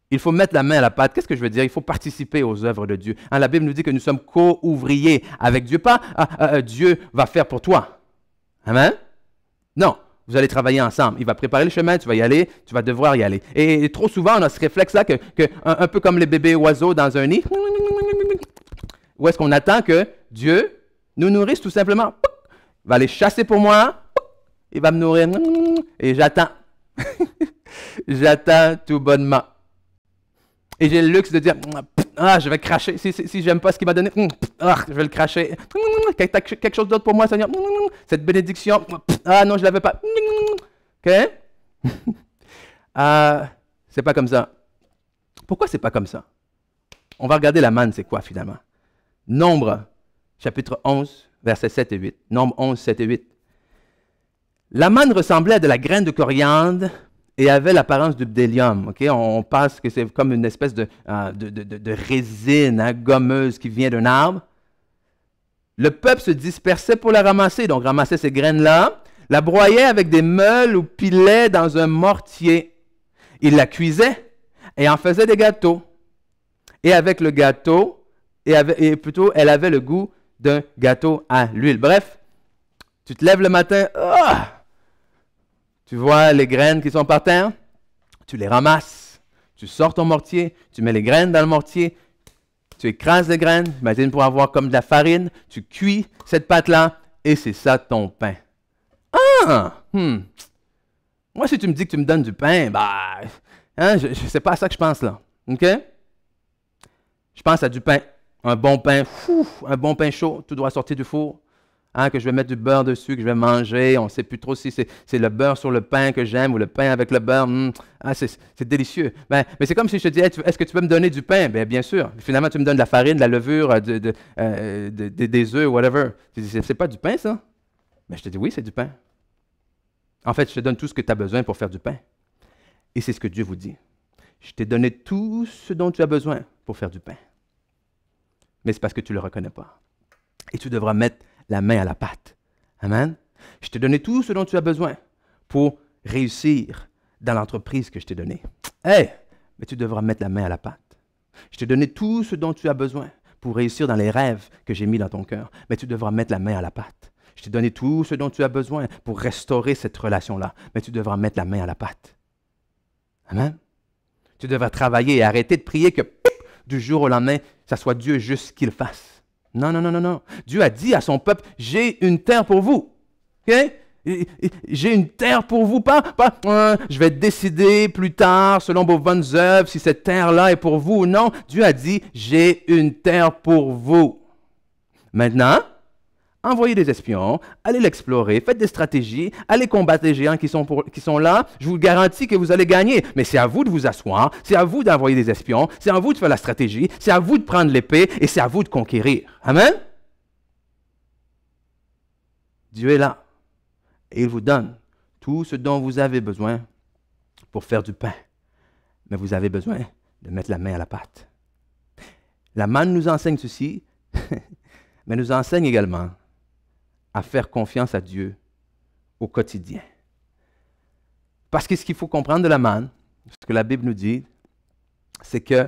Il faut mettre la main à la pâte. Qu'est-ce que je veux dire? Il faut participer aux œuvres de Dieu. Hein, la Bible nous dit que nous sommes co-ouvriers avec Dieu. Pas Dieu va faire pour toi. Amen? Non, vous allez travailler ensemble. Il va préparer le chemin, tu vas y aller, tu vas devoir y aller. Et trop souvent, on a ce réflexe-là un peu comme les bébés oiseaux dans un nid. Où est-ce qu'on attend que Dieu nous nourrisse tout simplement? Il va aller chasser pour moi, il va me nourrir, et j'attends. J'attends tout bonnement. Et j'ai le luxe de dire, je vais cracher. Si j'aime pas ce qu'il m'a donné, je vais le cracher. Quelque chose d'autre pour moi, Seigneur. Cette bénédiction, non, je ne l'avais pas. OK? C'est pas comme ça. Pourquoi c'est pas comme ça? On va regarder la manne, c'est quoi finalement? Nombre, chapitre 11, versets 7 et 8. Nombre 11, 7 et 8. La manne ressemblait à de la graine de coriandre et avait l'apparence du bdellium. Okay? On pense que c'est comme une espèce de résine gommeuse qui vient d'un arbre. Le peuple se dispersait pour la ramasser, donc ramassait ces graines-là, la broyait avec des meules ou pilait dans un mortier. Il la cuisait et en faisait des gâteaux. Et avec le gâteau, elle avait le goût d'un gâteau à l'huile. Bref, tu te lèves le matin, tu vois les graines qui sont par terre, tu les ramasses, tu sors ton mortier, tu mets les graines dans le mortier, tu écrases les graines, imagine pour avoir comme de la farine, tu cuis cette pâte-là et c'est ça ton pain. Moi, si tu me dis que tu me donnes du pain, c'est pas à ça que je pense là. OK? Je pense à du pain. Un bon pain chaud, tout doit sortir du four. Que je vais mettre du beurre dessus, que je vais manger. On ne sait plus trop si c'est le beurre sur le pain que j'aime ou le pain avec le beurre. C'est délicieux. Mais c'est comme si je te disais, est-ce que tu peux me donner du pain? Bien sûr. Finalement, tu me donnes de la farine, de la levure, des œufs, whatever. C'est pas du pain, ça? Mais je te dis, oui, c'est du pain. En fait, je te donne tout ce que tu as besoin pour faire du pain. Et c'est ce que Dieu vous dit. Je t'ai donné tout ce dont tu as besoin pour faire du pain. Mais c'est parce que tu ne le reconnais pas. Et tu devras mettre la main à la pâte. Amen? Je t'ai donné tout ce dont tu as besoin pour réussir dans l'entreprise que je t'ai donnée. Mais tu devras mettre la main à la pâte. Je t'ai donné tout ce dont tu as besoin pour réussir dans les rêves que j'ai mis dans ton cœur. Mais tu devras mettre la main à la pâte. Je t'ai donné tout ce dont tu as besoin pour restaurer cette relation-là. Mais tu devras mettre la main à la pâte. Amen? Tu devras travailler et arrêter de prier que du jour au lendemain, ça soit Dieu juste qui le fasse. Non. Dieu a dit à son peuple, j'ai une terre pour vous. Okay? J'ai une terre pour vous. Pas je vais décider plus tard, selon vos bonnes œuvres, si cette terre-là est pour vous ou non. Dieu a dit, j'ai une terre pour vous. Maintenant, envoyez des espions, allez l'explorer, faites des stratégies, allez combattre les géants qui sont là. Je vous garantis que vous allez gagner. Mais c'est à vous de vous asseoir, c'est à vous d'envoyer des espions, c'est à vous de faire la stratégie, c'est à vous de prendre l'épée et c'est à vous de conquérir. Amen? Dieu est là et il vous donne tout ce dont vous avez besoin pour faire du pain. Mais vous avez besoin de mettre la main à la pâte. La manne nous enseigne ceci, mais nous enseigne également à faire confiance à Dieu au quotidien. Parce que ce qu'il faut comprendre de la manne, ce que la Bible nous dit, c'est que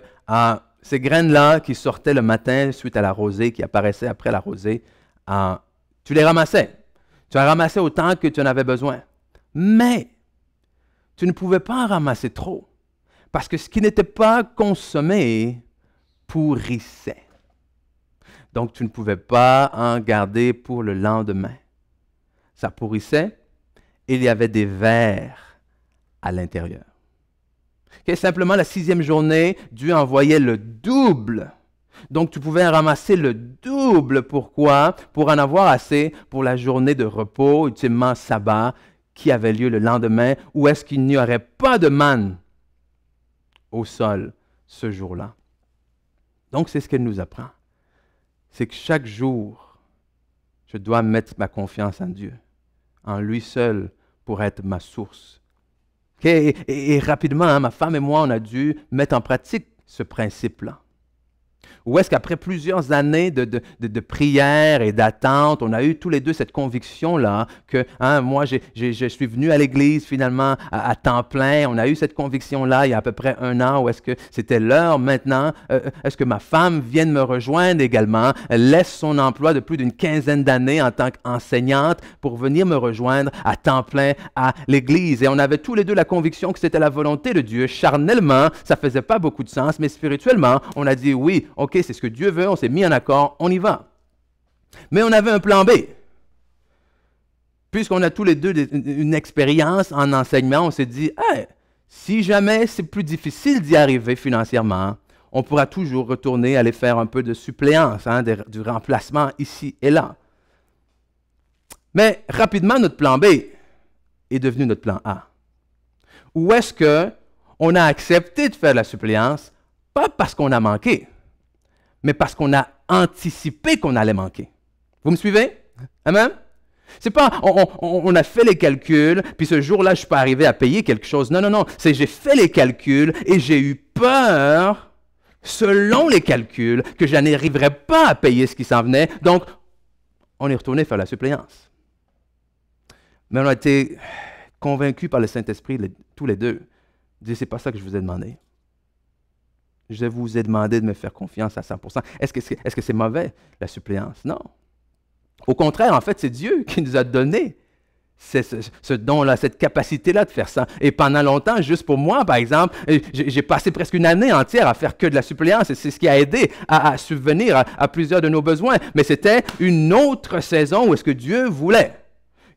ces graines-là qui sortaient le matin suite à la rosée, qui apparaissaient après la rosée, tu les ramassais. Tu en ramassais autant que tu en avais besoin. Mais tu ne pouvais pas en ramasser trop, parce que ce qui n'était pas consommé pourrissait. Donc, tu ne pouvais pas en garder pour le lendemain. Ça pourrissait, et il y avait des vers à l'intérieur. Okay, simplement, la 6e journée, Dieu envoyait le double. Donc, tu pouvais en ramasser le double. Pourquoi? Pour en avoir assez pour la journée de repos, ultimement sabbat, qui avait lieu le lendemain, où est-ce qu'il n'y aurait pas de manne au sol ce jour-là. Donc, c'est ce qu'elle nous apprend. C'est que chaque jour, je dois mettre ma confiance en Dieu, en lui seul, pour être ma source. Okay? Et rapidement, hein, ma femme et moi, on a dû mettre en pratique ce principe-là. Ou est-ce qu'après plusieurs années de prière et d'attente, on a eu tous les deux cette conviction-là que moi, je suis venu à l'Église finalement à temps plein. On a eu cette conviction-là il y a à peu près 1 an où est-ce que c'était l'heure maintenant. Est-ce que ma femme vienne me rejoindre également? Elle laisse son emploi de plus d'une 15aine d'années en tant qu'enseignante pour venir me rejoindre à temps plein à l'Église. Et on avait tous les deux la conviction que c'était la volonté de Dieu. Charnellement, ça ne faisait pas beaucoup de sens, mais spirituellement, on a dit oui, OK, c'est ce que Dieu veut, on s'est mis en accord, on y va. Mais on avait un plan B. Puisqu'on a tous les deux une expérience en enseignement, on s'est dit, hey, si jamais c'est plus difficile d'y arriver financièrement, on pourra toujours retourner aller faire un peu de suppléance, du remplacement ici et là. Mais rapidement, notre plan B est devenu notre plan A. Où est-ce qu'on a accepté de faire la suppléance, pas parce qu'on a manqué, mais parce qu'on a anticipé qu'on allait manquer. Vous me suivez? Amen? C'est pas, on a fait les calculs, puis ce jour-là, je ne suis pas arrivé à payer quelque chose. Non, non, non. C'est j'ai fait les calculs et j'ai eu peur, selon les calculs, que je n'arriverais pas à payer ce qui s'en venait. Donc, on est retourné faire la suppléance. Mais on a été convaincus par le Saint-Esprit, tous les deux. Dire, c'est pas ça que je vous ai demandé. Je vous ai demandé de me faire confiance à 100%. Est-ce que c'est mauvais, la suppléance? Non. Au contraire, en fait, c'est Dieu qui nous a donné ce don-là, cette capacité-là de faire ça. Et pendant longtemps, juste pour moi, par exemple, j'ai passé presque une année entière à faire que de la suppléance. Et c'est ce qui a aidé à subvenir à plusieurs de nos besoins. Mais c'était une autre saison où est-ce que Dieu voulait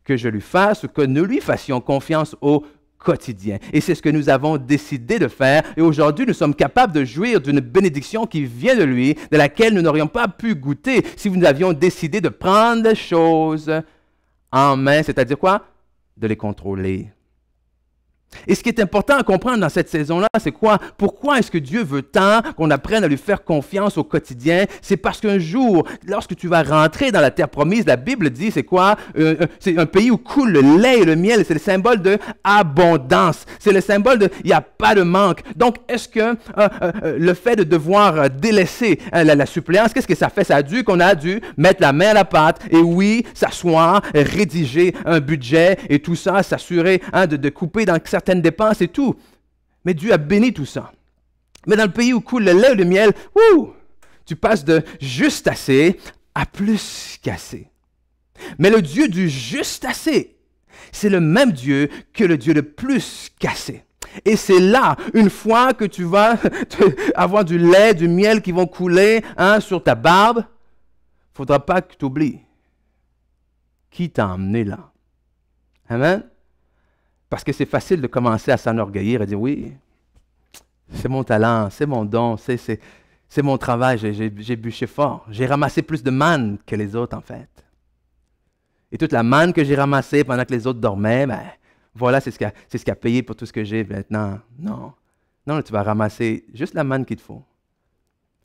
que je lui fasse ou que nous lui fassions confiance au quotidien. Et c'est ce que nous avons décidé de faire. Et aujourd'hui, nous sommes capables de jouir d'une bénédiction qui vient de lui, de laquelle nous n'aurions pas pu goûter si nous avions décidé de prendre les choses en main, c'est-à-dire quoi? De les contrôler. Et ce qui est important à comprendre dans cette saison-là, c'est quoi? Pourquoi est-ce que Dieu veut tant qu'on apprenne à lui faire confiance au quotidien? C'est parce qu'un jour, lorsque tu vas rentrer dans la terre promise, la Bible dit, c'est quoi? C'est un pays où coule le lait et le miel. C'est le symbole de abondance. C'est le symbole de, il n'y a pas de manque. Donc, est-ce que le fait de devoir délaisser la suppléance, qu'est-ce que ça fait? Ça a dû qu'on a dû mettre la main à la pâte et oui, s'asseoir, rédiger un budget et tout ça, s'assurer de couper dans certaines dépenses et tout. Mais Dieu a béni tout ça. Mais dans le pays où coule le lait et le miel, tu passes de juste assez à plus qu'assez. Mais le Dieu du juste assez, c'est le même Dieu que le Dieu de plus qu'assez. Et c'est là, une fois que tu vas avoir du lait, du miel qui vont couler sur ta barbe, il ne faudra pas que tu oublies qui t'a emmené là. Amen? Parce que c'est facile de commencer à s'enorgueillir et dire, oui, c'est mon talent, c'est mon don, c'est mon travail, j'ai bûché fort. J'ai ramassé plus de manne que les autres, en fait. Et toute la manne que j'ai ramassée pendant que les autres dormaient, ben, voilà, c'est ce qui a payé pour tout ce que j'ai maintenant. Non. Non, tu vas ramasser juste la manne qu'il te faut.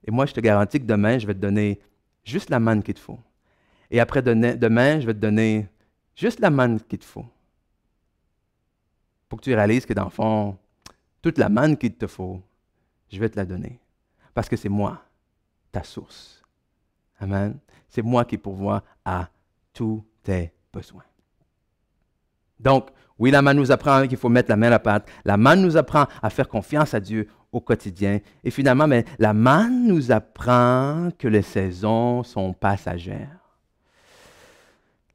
Et moi, je te garantis que demain, je vais te donner juste la manne qu'il te faut. Et après demain, je vais te donner juste la manne qu'il te faut. Pour que tu réalises que dans le fond, toute la manne qu'il te faut, je vais te la donner. Parce que c'est moi, ta source. Amen. C'est moi qui pourvois à tous tes besoins. Donc, oui, la manne nous apprend qu'il faut mettre la main à la pâte. La manne nous apprend à faire confiance à Dieu au quotidien. Et finalement, mais la manne nous apprend que les saisons sont passagères.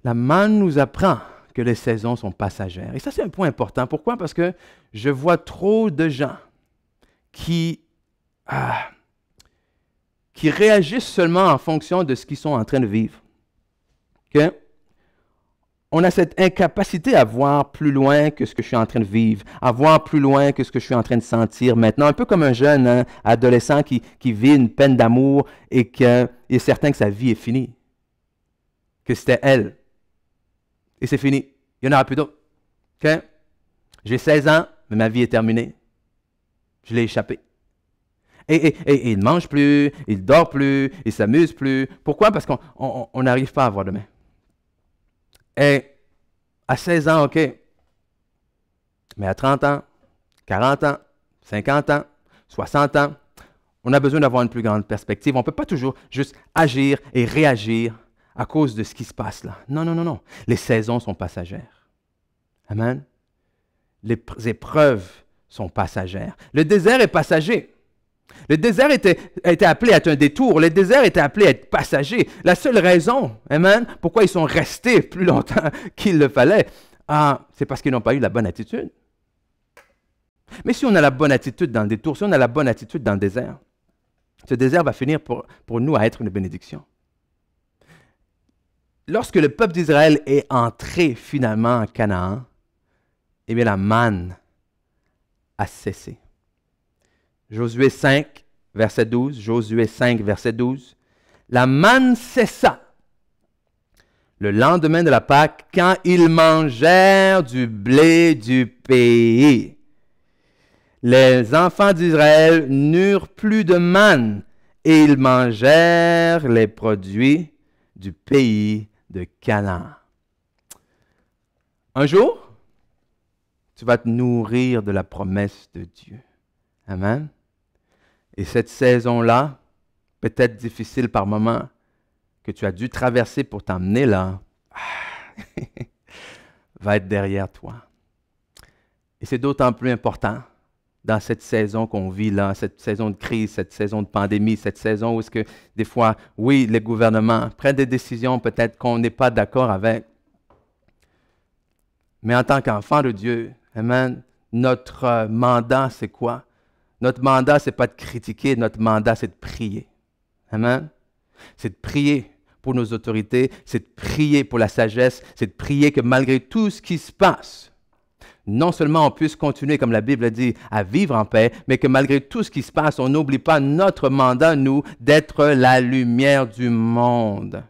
La manne nous apprend que les saisons sont passagères. Et ça, c'est un point important. Pourquoi? Parce que je vois trop de gens qui réagissent seulement en fonction de ce qu'ils sont en train de vivre. Okay? On a cette incapacité à voir plus loin que ce que je suis en train de vivre, à voir plus loin que ce que je suis en train de sentir maintenant. Un peu comme un jeune adolescent qui vit une peine d'amour et qui est certain que sa vie est finie, que c'était elle. Et c'est fini. Il n'y en aura plus d'autres. Okay? J'ai 16 ans, mais ma vie est terminée. Je l'ai échappé. Et il ne mange plus, il ne dort plus, il ne s'amuse plus. Pourquoi? Parce qu'on n'arrive pas à voir demain. Et à 16 ans, OK. Mais à 30 ans, 40 ans, 50 ans, 60 ans, on a besoin d'avoir une plus grande perspective. On ne peut pas toujours juste agir et réagir à cause de ce qui se passe là. Non, non, non, non. Les saisons sont passagères. Amen. Les épreuves sont passagères. Le désert est passager. Le désert était appelé à être un détour. Le désert était appelé à être passager. La seule raison, amen, pourquoi ils sont restés plus longtemps qu'il le fallait, c'est parce qu'ils n'ont pas eu la bonne attitude. Mais si on a la bonne attitude dans le détour, si on a la bonne attitude dans le désert, ce désert va finir pour nous à être une bénédiction. Lorsque le peuple d'Israël est entré finalement en Canaan, eh bien la manne a cessé. Josué 5, verset 12. Josué 5, verset 12. La manne cessa le lendemain de la Pâque quand ils mangèrent du blé du pays. Les enfants d'Israël n'eurent plus de manne et ils mangèrent les produits du pays de Canaan. Un jour, tu vas te nourrir de la promesse de Dieu. Amen. Et cette saison-là, peut-être difficile par moments, que tu as dû traverser pour t'emmener là, va être derrière toi. Et c'est d'autant plus important dans cette saison qu'on vit là, cette saison de crise, cette saison de pandémie, cette saison où est-ce que des fois, oui, les gouvernements prennent des décisions peut-être qu'on n'est pas d'accord avec. Mais en tant qu'enfant de Dieu, amen, notre mandat, c'est quoi? Notre mandat, ce n'est pas de critiquer, notre mandat, c'est de prier. Amen. C'est de prier pour nos autorités, c'est de prier pour la sagesse, c'est de prier que malgré tout ce qui se passe, non seulement on puisse continuer, comme la Bible dit, à vivre en paix, mais que malgré tout ce qui se passe, on n'oublie pas notre mandat, nous, d'être la lumière du monde.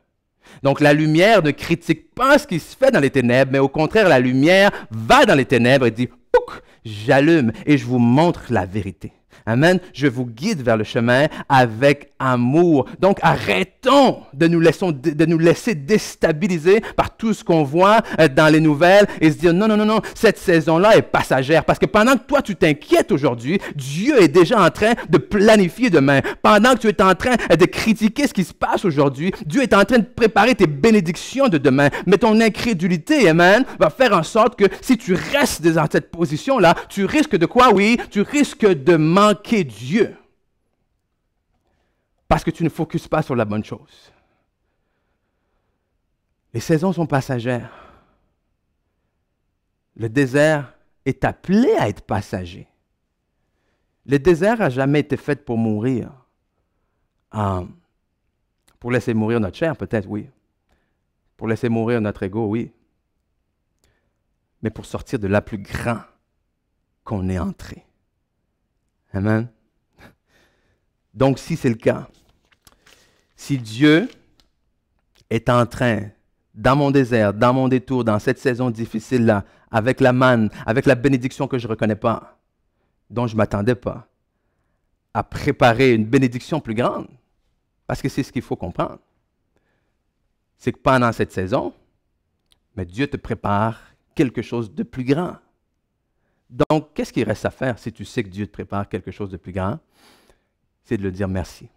Donc la lumière ne critique pas ce qui se fait dans les ténèbres, mais au contraire, la lumière va dans les ténèbres et dit, pouc, j'allume et je vous montre la vérité. Amen. Je vous guide vers le chemin avec amour. Donc, arrêtons de nous laisser déstabiliser par tout ce qu'on voit dans les nouvelles et se dire non, non, non, non, cette saison-là est passagère. Parce que pendant que toi, tu t'inquiètes aujourd'hui, Dieu est déjà en train de planifier demain. Pendant que tu es en train de critiquer ce qui se passe aujourd'hui, Dieu est en train de préparer tes bénédictions de demain. Mais ton incrédulité, amen, va faire en sorte que si tu restes dans cette position-là, tu risques de quoi? Oui, tu risques de manquer Dieu. Parce que tu ne focuses pas sur la bonne chose. Les saisons sont passagères. Le désert est appelé à être passager. Le désert n'a jamais été fait pour mourir. Pour laisser mourir notre chair, peut-être, oui. Pour laisser mourir notre ego, oui. Mais pour sortir de là plus grand qu'on est entré. Amen. Donc, si c'est le cas, si Dieu est en train, dans mon désert, dans mon détour, dans cette saison difficile-là, avec la manne, avec la bénédiction que je ne reconnais pas, dont je ne m'attendais pas, à préparer une bénédiction plus grande, parce que c'est ce qu'il faut comprendre, c'est que pendant cette saison, mais Dieu te prépare quelque chose de plus grand. Donc, qu'est-ce qu'il reste à faire si tu sais que Dieu te prépare quelque chose de plus grand? C'est de le dire merci.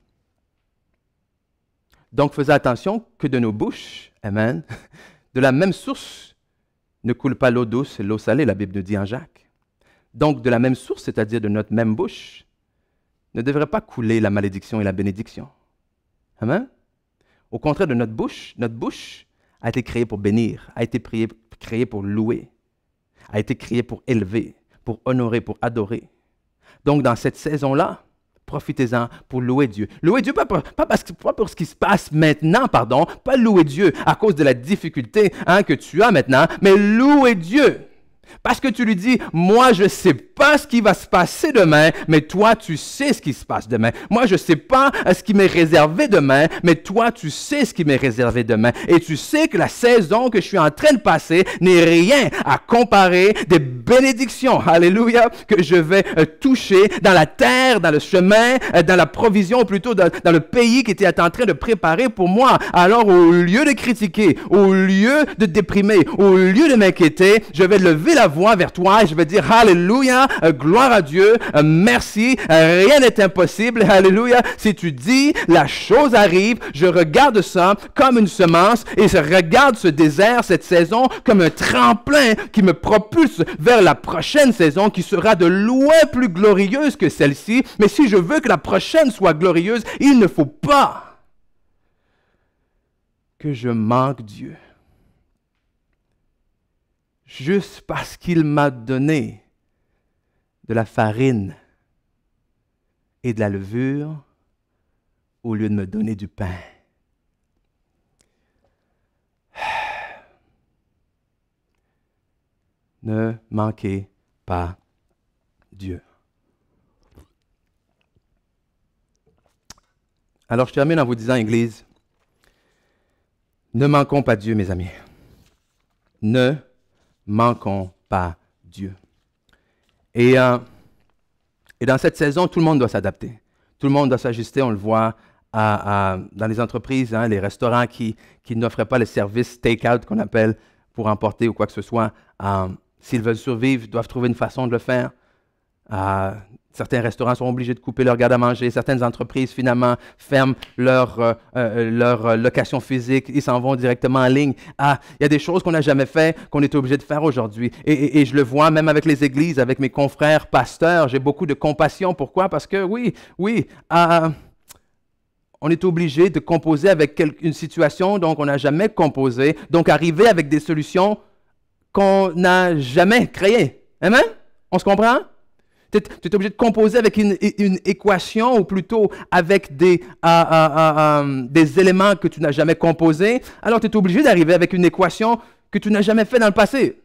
Donc, faisons attention que de nos bouches, amen, de la même source ne coule pas l'eau douce et l'eau salée, la Bible nous dit en Jacques. Donc, de la même source, c'est-à-dire de notre même bouche, ne devrait pas couler la malédiction et la bénédiction. Amen? Au contraire de notre bouche a été créée pour bénir, a été créée pour louer, a été créée pour élever, pour honorer, pour adorer. Donc, dans cette saison-là, profitez-en pour louer Dieu. Louer Dieu, pas pour ce qui se passe maintenant, pardon, pas louer Dieu à cause de la difficulté que tu as maintenant, mais louer Dieu. Parce que tu lui dis, moi je ne sais pas ce qui va se passer demain, mais toi tu sais ce qui se passe demain. Moi je ne sais pas ce qui m'est réservé demain, mais toi tu sais ce qui m'est réservé demain. Et tu sais que la saison que je suis en train de passer n'est rien à comparer des bénédictions, alléluia, que je vais toucher dans la terre, dans le chemin, dans la provision, plutôt dans le pays qui était en train de préparer pour moi. Alors au lieu de critiquer, au lieu de déprimer, au lieu de m'inquiéter, je vais lever la voix vers toi et je vais dire alléluia, gloire à Dieu, merci, rien n'est impossible, alléluia. Si tu dis, la chose arrive, je regarde ça comme une semence et je regarde ce désert, cette saison, comme un tremplin qui me propulse vers la prochaine saison qui sera de loin plus glorieuse que celle-ci. Mais si je veux que la prochaine soit glorieuse, il ne faut pas que je manque Dieu. Juste parce qu'il m'a donné de la farine et de la levure au lieu de me donner du pain. Ne manquez pas Dieu. Alors je termine en vous disant, Église, ne manquons pas Dieu, mes amis. Ne manquons pas Dieu. Et dans cette saison, tout le monde doit s'adapter. Tout le monde doit s'ajuster. On le voit dans les entreprises, les restaurants qui n'offraient pas le service take-out qu'on appelle pour emporter ou quoi que ce soit. S'ils veulent survivre, ils doivent trouver une façon de le faire. Certains restaurants sont obligés de couper leur garde à manger. Certaines entreprises, finalement, ferment leur location physique. Ils s'en vont directement en ligne. Il y a des choses qu'on n'a jamais fait, qu'on est obligé de faire aujourd'hui. Et je le vois même avec les églises, avec mes confrères pasteurs. J'ai beaucoup de compassion. Pourquoi? Parce que oui, on est obligé de composer avec une situation dont on n'a jamais composé. Donc, arriver avec des solutions qu'on n'a jamais créées. Amen? On se comprend? Tu es obligé de composer avec une équation ou plutôt avec des éléments que tu n'as jamais composés. Alors, tu es obligé d'arriver avec une équation que tu n'as jamais fait dans le passé.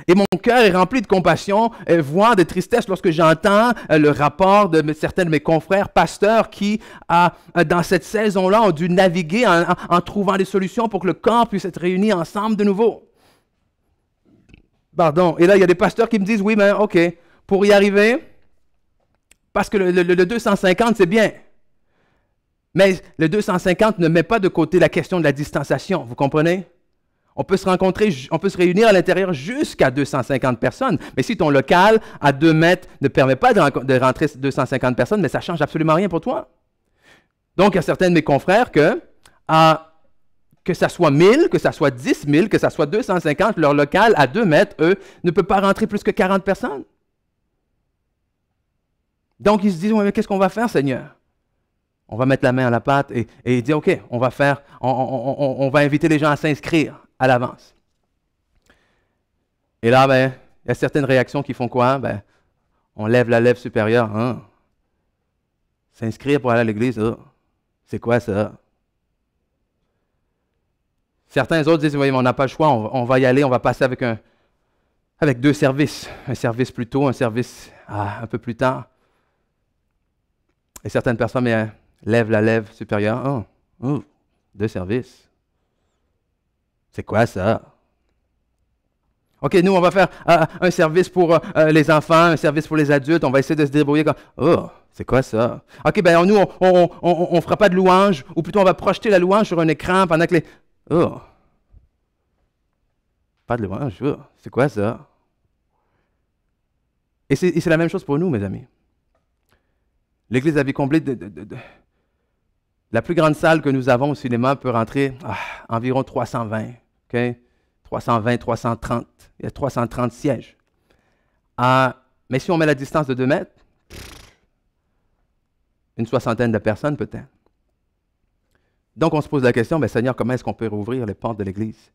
Et mon cœur est rempli de compassion, voire de tristesse lorsque j'entends le rapport de certains de mes confrères pasteurs qui, dans cette saison-là, ont dû naviguer en trouvant des solutions pour que le corps puisse être réuni ensemble de nouveau. Pardon. Et là, il y a des pasteurs qui me disent, oui, mais OK, pour y arriver, parce que le 250, c'est bien. Mais le 250 ne met pas de côté la question de la distanciation, vous comprenez? On peut se rencontrer, on peut se réunir à l'intérieur jusqu'à 250 personnes. Mais si ton local à 2 mètres ne permet pas de rentrer 250 personnes, mais ça ne change absolument rien pour toi. Donc, il y a certains de mes confrères que ça soit 1000, que ça soit 10 000, que ça soit 250, leur local à 2 mètres, eux, ne peut pas rentrer plus que 40 personnes. Donc, ils se disent, ouais, mais qu'est-ce qu'on va faire, Seigneur? On va mettre la main à la pâte et dire, OK, on va inviter les gens à s'inscrire à l'avance. Et là, il y a certaines réactions qui font quoi? On lève la lèvre supérieure. S'inscrire pour aller à l'église, c'est quoi ça? Certains autres disent, oui, mais on n'a pas le choix, on va y aller, on va passer avec 2 services. Un service plus tôt, un service un peu plus tard. Et certaines personnes lèvent la lèvre supérieure. 2 services. C'est quoi ça? OK, nous, on va faire un service pour les enfants, un service pour les adultes. On va essayer de se débrouiller. C'est quoi ça? OK, nous, on ne fera pas de louange, ou plutôt on va projeter la louange sur un écran pendant que les... Pas de louange, c'est quoi ça? Et c'est la même chose pour nous, mes amis. L'église de la vie comblée, la plus grande salle que nous avons au cinéma peut rentrer environ 320, OK? 320, 330. Il y a 330 sièges. Mais si on met la distance de 2 mètres, une soixantaine de personnes peut-être. Donc, on se pose la question, bien, Seigneur, comment est-ce qu'on peut rouvrir les portes de l'Église?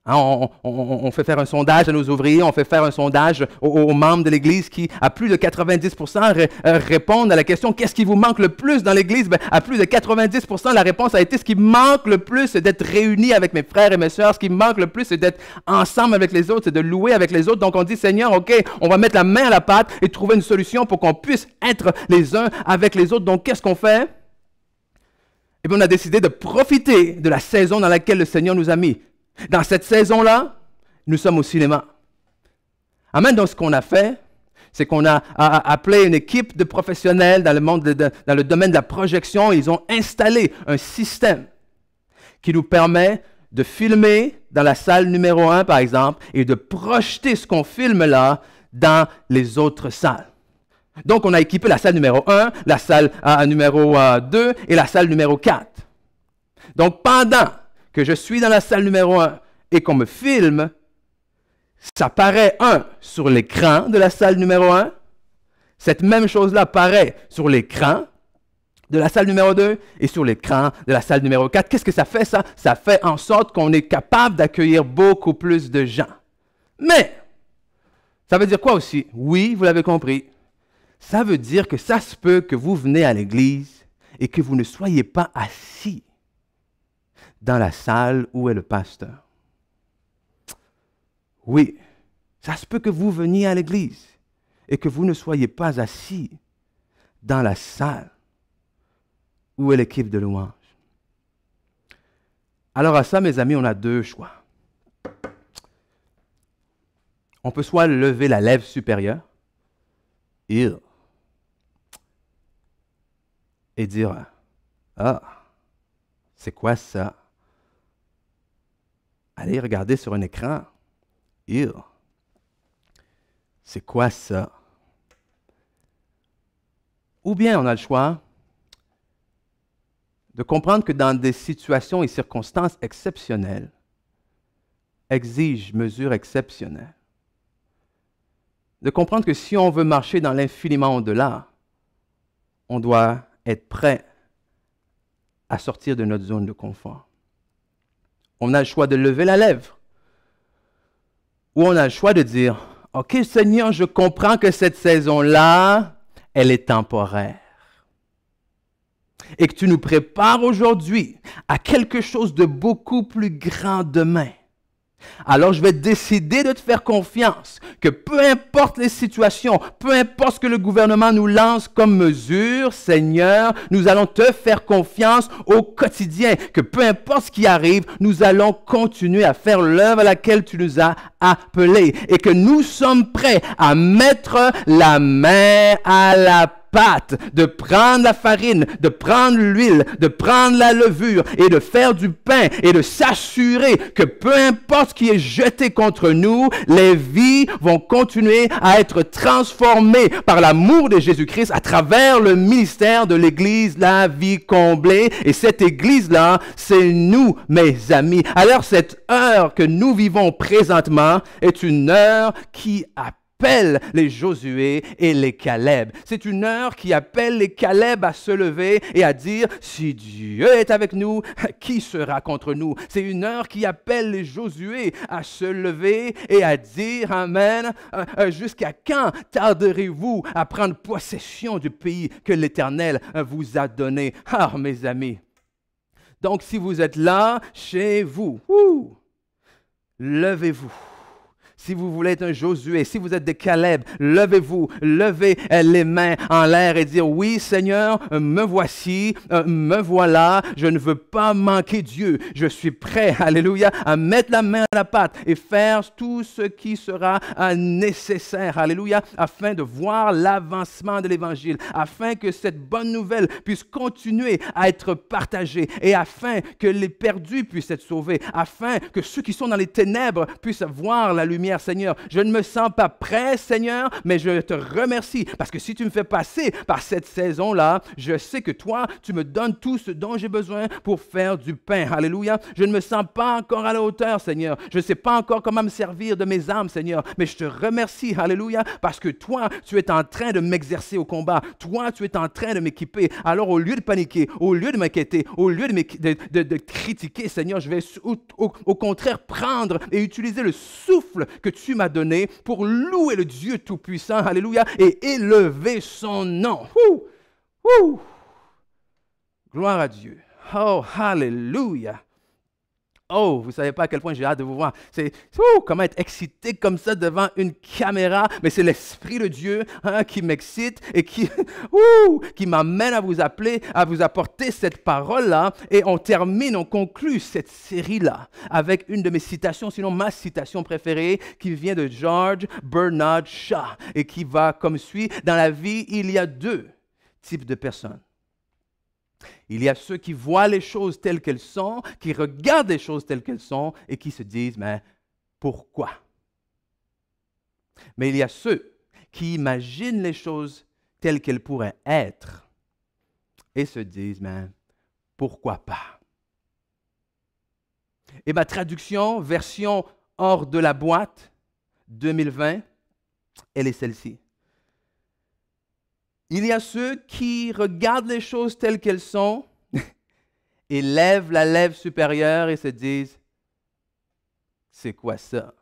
Hein, on fait faire un sondage à nos ouvriers, on fait faire un sondage aux membres de l'Église qui, à plus de 90%, répondent à la question « Qu'est-ce qui vous manque le plus dans l'Église? » À plus de 90%, la réponse a été « Ce qui me manque le plus, c'est d'être réuni avec mes frères et mes sœurs. Ce qui me manque le plus, c'est d'être ensemble avec les autres, c'est de louer avec les autres. » Donc, on dit « Seigneur, OK, on va mettre la main à la pâte et trouver une solution pour qu'on puisse être les uns avec les autres. » Donc, qu'est-ce qu'on fait? Eh bien, on a décidé de profiter de la saison dans laquelle le Seigneur nous a mis. Dans cette saison-là, nous sommes au cinéma. Amen. Donc, ce qu'on a fait, c'est qu'on a appelé une équipe de professionnels dans le domaine de la projection. Ils ont installé un système qui nous permet de filmer dans la salle numéro 1, par exemple, et de projeter ce qu'on filme là dans les autres salles. Donc, on a équipé la salle numéro 1, la salle numéro 2 et la salle numéro 4. Donc, pendant que je suis dans la salle numéro 1 et qu'on me filme, ça paraît, sur l'écran de la salle numéro 1. Cette même chose-là paraît sur l'écran de la salle numéro 2 et sur l'écran de la salle numéro 4. Qu'est-ce que ça fait, ça? Ça fait en sorte qu'on est capable d'accueillir beaucoup plus de gens. Mais, ça veut dire quoi aussi? Oui, vous l'avez compris. Ça veut dire que ça se peut que vous venez à l'église et que vous ne soyez pas assis dans la salle où est le pasteur. Oui, ça se peut que vous veniez à l'église et que vous ne soyez pas assis dans la salle où est l'équipe de louange. Alors à ça, mes amis, on a deux choix. On peut soit lever la lèvre supérieure et dire « Ah, c'est quoi ça? » Allez regarder sur un écran. C'est quoi ça? Ou bien on a le choix de comprendre que dans des situations et circonstances exceptionnelles, exigent mesures exceptionnelles. De comprendre que si on veut marcher dans l'infiniment au-delà, on doit être prêt à sortir de notre zone de confort. On a le choix de lever la lèvre. Ou on a le choix de dire, « OK, Seigneur, je comprends que cette saison-là, elle est temporaire. Et que tu nous prépares aujourd'hui à quelque chose de beaucoup plus grand demain. Alors, je vais décider de te faire confiance, que peu importe les situations, peu importe ce que le gouvernement nous lance comme mesure, Seigneur, nous allons te faire confiance au quotidien, que peu importe ce qui arrive, nous allons continuer à faire l'œuvre à laquelle tu nous as appelés et que nous sommes prêts à mettre la main à la pâte, de prendre la farine, de prendre l'huile, de prendre la levure et de faire du pain et de s'assurer que peu importe ce qui est jeté contre nous, les vies vont continuer à être transformées par l'amour de Jésus-Christ à travers le ministère de l'Église, la vie comblée. Et cette Église-là, c'est nous, mes amis. Alors cette heure que nous vivons présentement est une heure qui appelle les Josué et les Caleb. C'est une heure qui appelle les Caleb à se lever et à dire, si Dieu est avec nous, qui sera contre nous? C'est une heure qui appelle les Josué à se lever et à dire, Amen, jusqu'à quand tarderez-vous à prendre possession du pays que l'Éternel vous a donné? Ah, mes amis. Donc, si vous êtes là, chez vous, levez-vous. Si vous voulez être un Josué, si vous êtes des Caleb, levez-vous, levez les mains en l'air et dire, oui Seigneur, me voici, me voilà, je ne veux pas manquer Dieu. Je suis prêt, alléluia, à mettre la main à la pâte et faire tout ce qui sera nécessaire, alléluia, afin de voir l'avancement de l'Évangile, afin que cette bonne nouvelle puisse continuer à être partagée et afin que les perdus puissent être sauvés, afin que ceux qui sont dans les ténèbres puissent voir la lumière manière, Seigneur. Je ne me sens pas prêt, Seigneur, mais je te remercie parce que si tu me fais passer par cette saison-là, je sais que toi, tu me donnes tout ce dont j'ai besoin pour faire du pain. Alléluia. Je ne me sens pas encore à la hauteur, Seigneur. Je ne sais pas encore comment me servir de mes armes, Seigneur, mais je te remercie, alléluia, parce que toi, tu es en train de m'exercer au combat. Toi, tu es en train de m'équiper. Alors, au lieu de paniquer, au lieu de m'inquiéter, au lieu de critiquer, Seigneur, je vais au contraire prendre et utiliser le souffle que tu m'as donné pour louer le Dieu Tout-Puissant, alléluia, et élever son nom. Ouh! Ouh! Gloire à Dieu. Oh, alléluia. Oh, vous ne savez pas à quel point j'ai hâte de vous voir. C'est comment être excité comme ça devant une caméra, mais c'est l'Esprit de Dieu qui m'excite et qui m'amène à vous appeler, à vous apporter cette parole-là. Et on conclut cette série-là avec une de mes citations, sinon ma citation préférée, qui vient de George Bernard Shaw et qui va comme suit. Dans la vie, il y a deux types de personnes. Il y a ceux qui voient les choses telles qu'elles sont, qui regardent les choses telles qu'elles sont et qui se disent, mais pourquoi? Mais il y a ceux qui imaginent les choses telles qu'elles pourraient être et se disent, mais pourquoi pas? Et ma traduction, version hors de la boîte 2020, elle est celle-ci. Il y a ceux qui regardent les choses telles qu'elles sont et lèvent la lèvre supérieure et se disent, c'est quoi ça?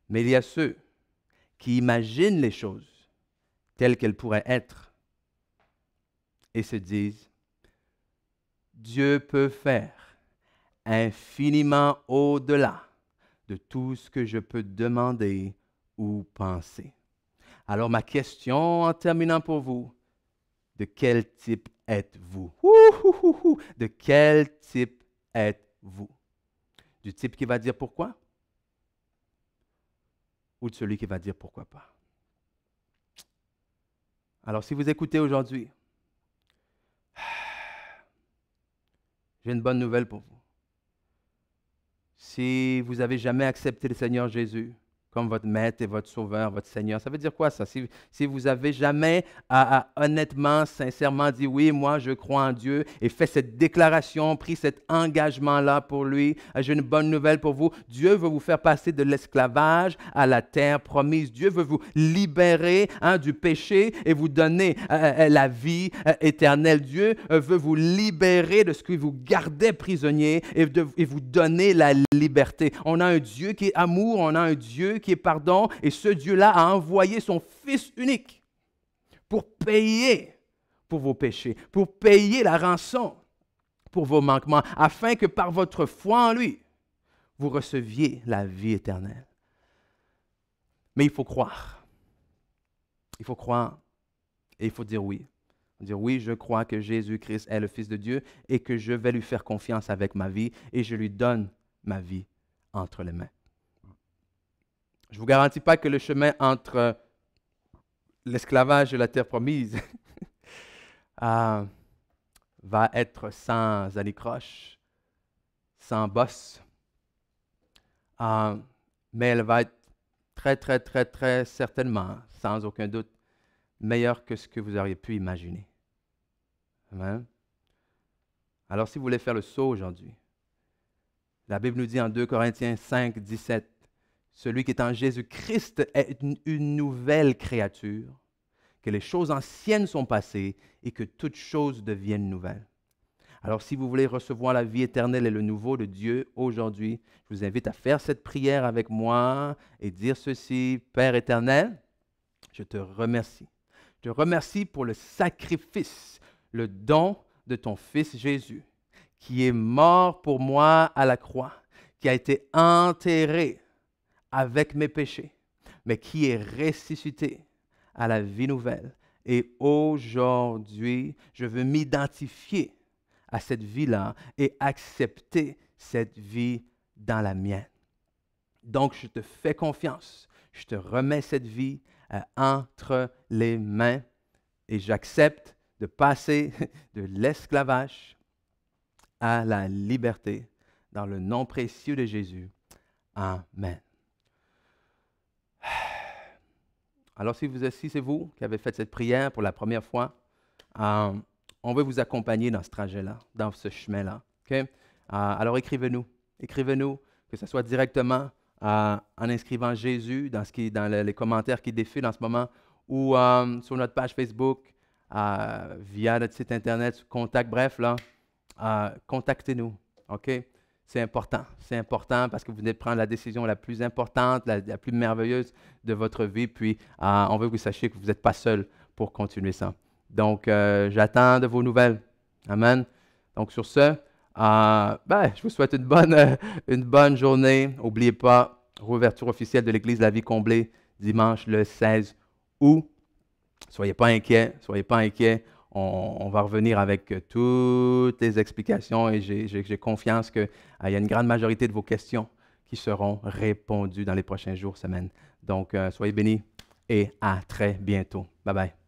Mais il y a ceux qui imaginent les choses telles qu'elles pourraient être et se disent, Dieu peut faire infiniment au-delà de tout ce que je peux demander ou penser. Alors ma question en terminant pour vous, de quel type êtes-vous? De quel type êtes-vous? Du type qui va dire pourquoi? Ou de celui qui va dire pourquoi pas? Alors si vous écoutez aujourd'hui, j'ai une bonne nouvelle pour vous. Si vous n'avez jamais accepté le Seigneur Jésus comme votre maître et votre sauveur, votre Seigneur. Ça veut dire quoi ça? Si vous n'avez jamais honnêtement, sincèrement dit oui, moi je crois en Dieu et fait cette déclaration, pris cet engagement-là pour lui, j'ai une bonne nouvelle pour vous. Dieu veut vous faire passer de l'esclavage à la terre promise. Dieu veut vous libérer du péché et vous donner la vie éternelle. Dieu veut vous libérer de ce que vous gardez prisonnier et vous donner la liberté. On a un Dieu qui est amour, on a un Dieu qui est pardon, et ce Dieu-là a envoyé son Fils unique pour payer pour vos péchés, pour payer la rançon pour vos manquements, afin que par votre foi en lui, vous receviez la vie éternelle. Mais il faut croire. Il faut croire et il faut dire oui. Dire oui, je crois que Jésus-Christ est le Fils de Dieu et que je vais lui faire confiance avec ma vie et je lui donne ma vie entre les mains. Je ne vous garantis pas que le chemin entre l'esclavage et la terre promise va être sans anicroche, sans bosse, mais elle va être très, très, très, très certainement, sans aucun doute, meilleure que ce que vous auriez pu imaginer. Amen. Alors, si vous voulez faire le saut aujourd'hui, la Bible nous dit en 2 Corinthiens 5, 17, celui qui est en Jésus-Christ est une nouvelle créature, que les choses anciennes sont passées et que toutes choses deviennent nouvelles. Alors, si vous voulez recevoir la vie éternelle et le nouveau de Dieu aujourd'hui, je vous invite à faire cette prière avec moi et dire ceci, Père éternel, je te remercie. Je te remercie pour le sacrifice, le don de ton Fils Jésus, qui est mort pour moi à la croix, qui a été enterré avec mes péchés, mais qui est ressuscité à la vie nouvelle. Et aujourd'hui, je veux m'identifier à cette vie-là et accepter cette vie dans la mienne. Donc, je te fais confiance. Je te remets cette vie entre les mains et j'accepte de passer de l'esclavage à la liberté dans le nom précieux de Jésus. Amen. Alors, si c'est vous qui avez fait cette prière pour la première fois, on veut vous accompagner dans ce trajet-là, dans ce chemin-là. Okay? Alors, écrivez-nous, que ce soit directement en inscrivant Jésus dans les commentaires qui défilent en ce moment ou sur notre page Facebook, via notre site Internet, contact, bref, là, contactez-nous. OK? C'est important parce que vous venez de prendre la décision la plus importante, la plus merveilleuse de votre vie. Puis, on veut que vous sachiez que vous n'êtes pas seul pour continuer ça. Donc, j'attends de vos nouvelles. Amen. Donc, sur ce, je vous souhaite une bonne journée. N'oubliez pas, réouverture officielle de l'Église La Vie Comblée, dimanche le 16 août. Soyez pas inquiets. On va revenir avec toutes les explications et j'ai confiance qu'il y a une grande majorité de vos questions qui seront répondues dans les prochains jours, semaines. Donc, soyez bénis et à très bientôt. Bye bye.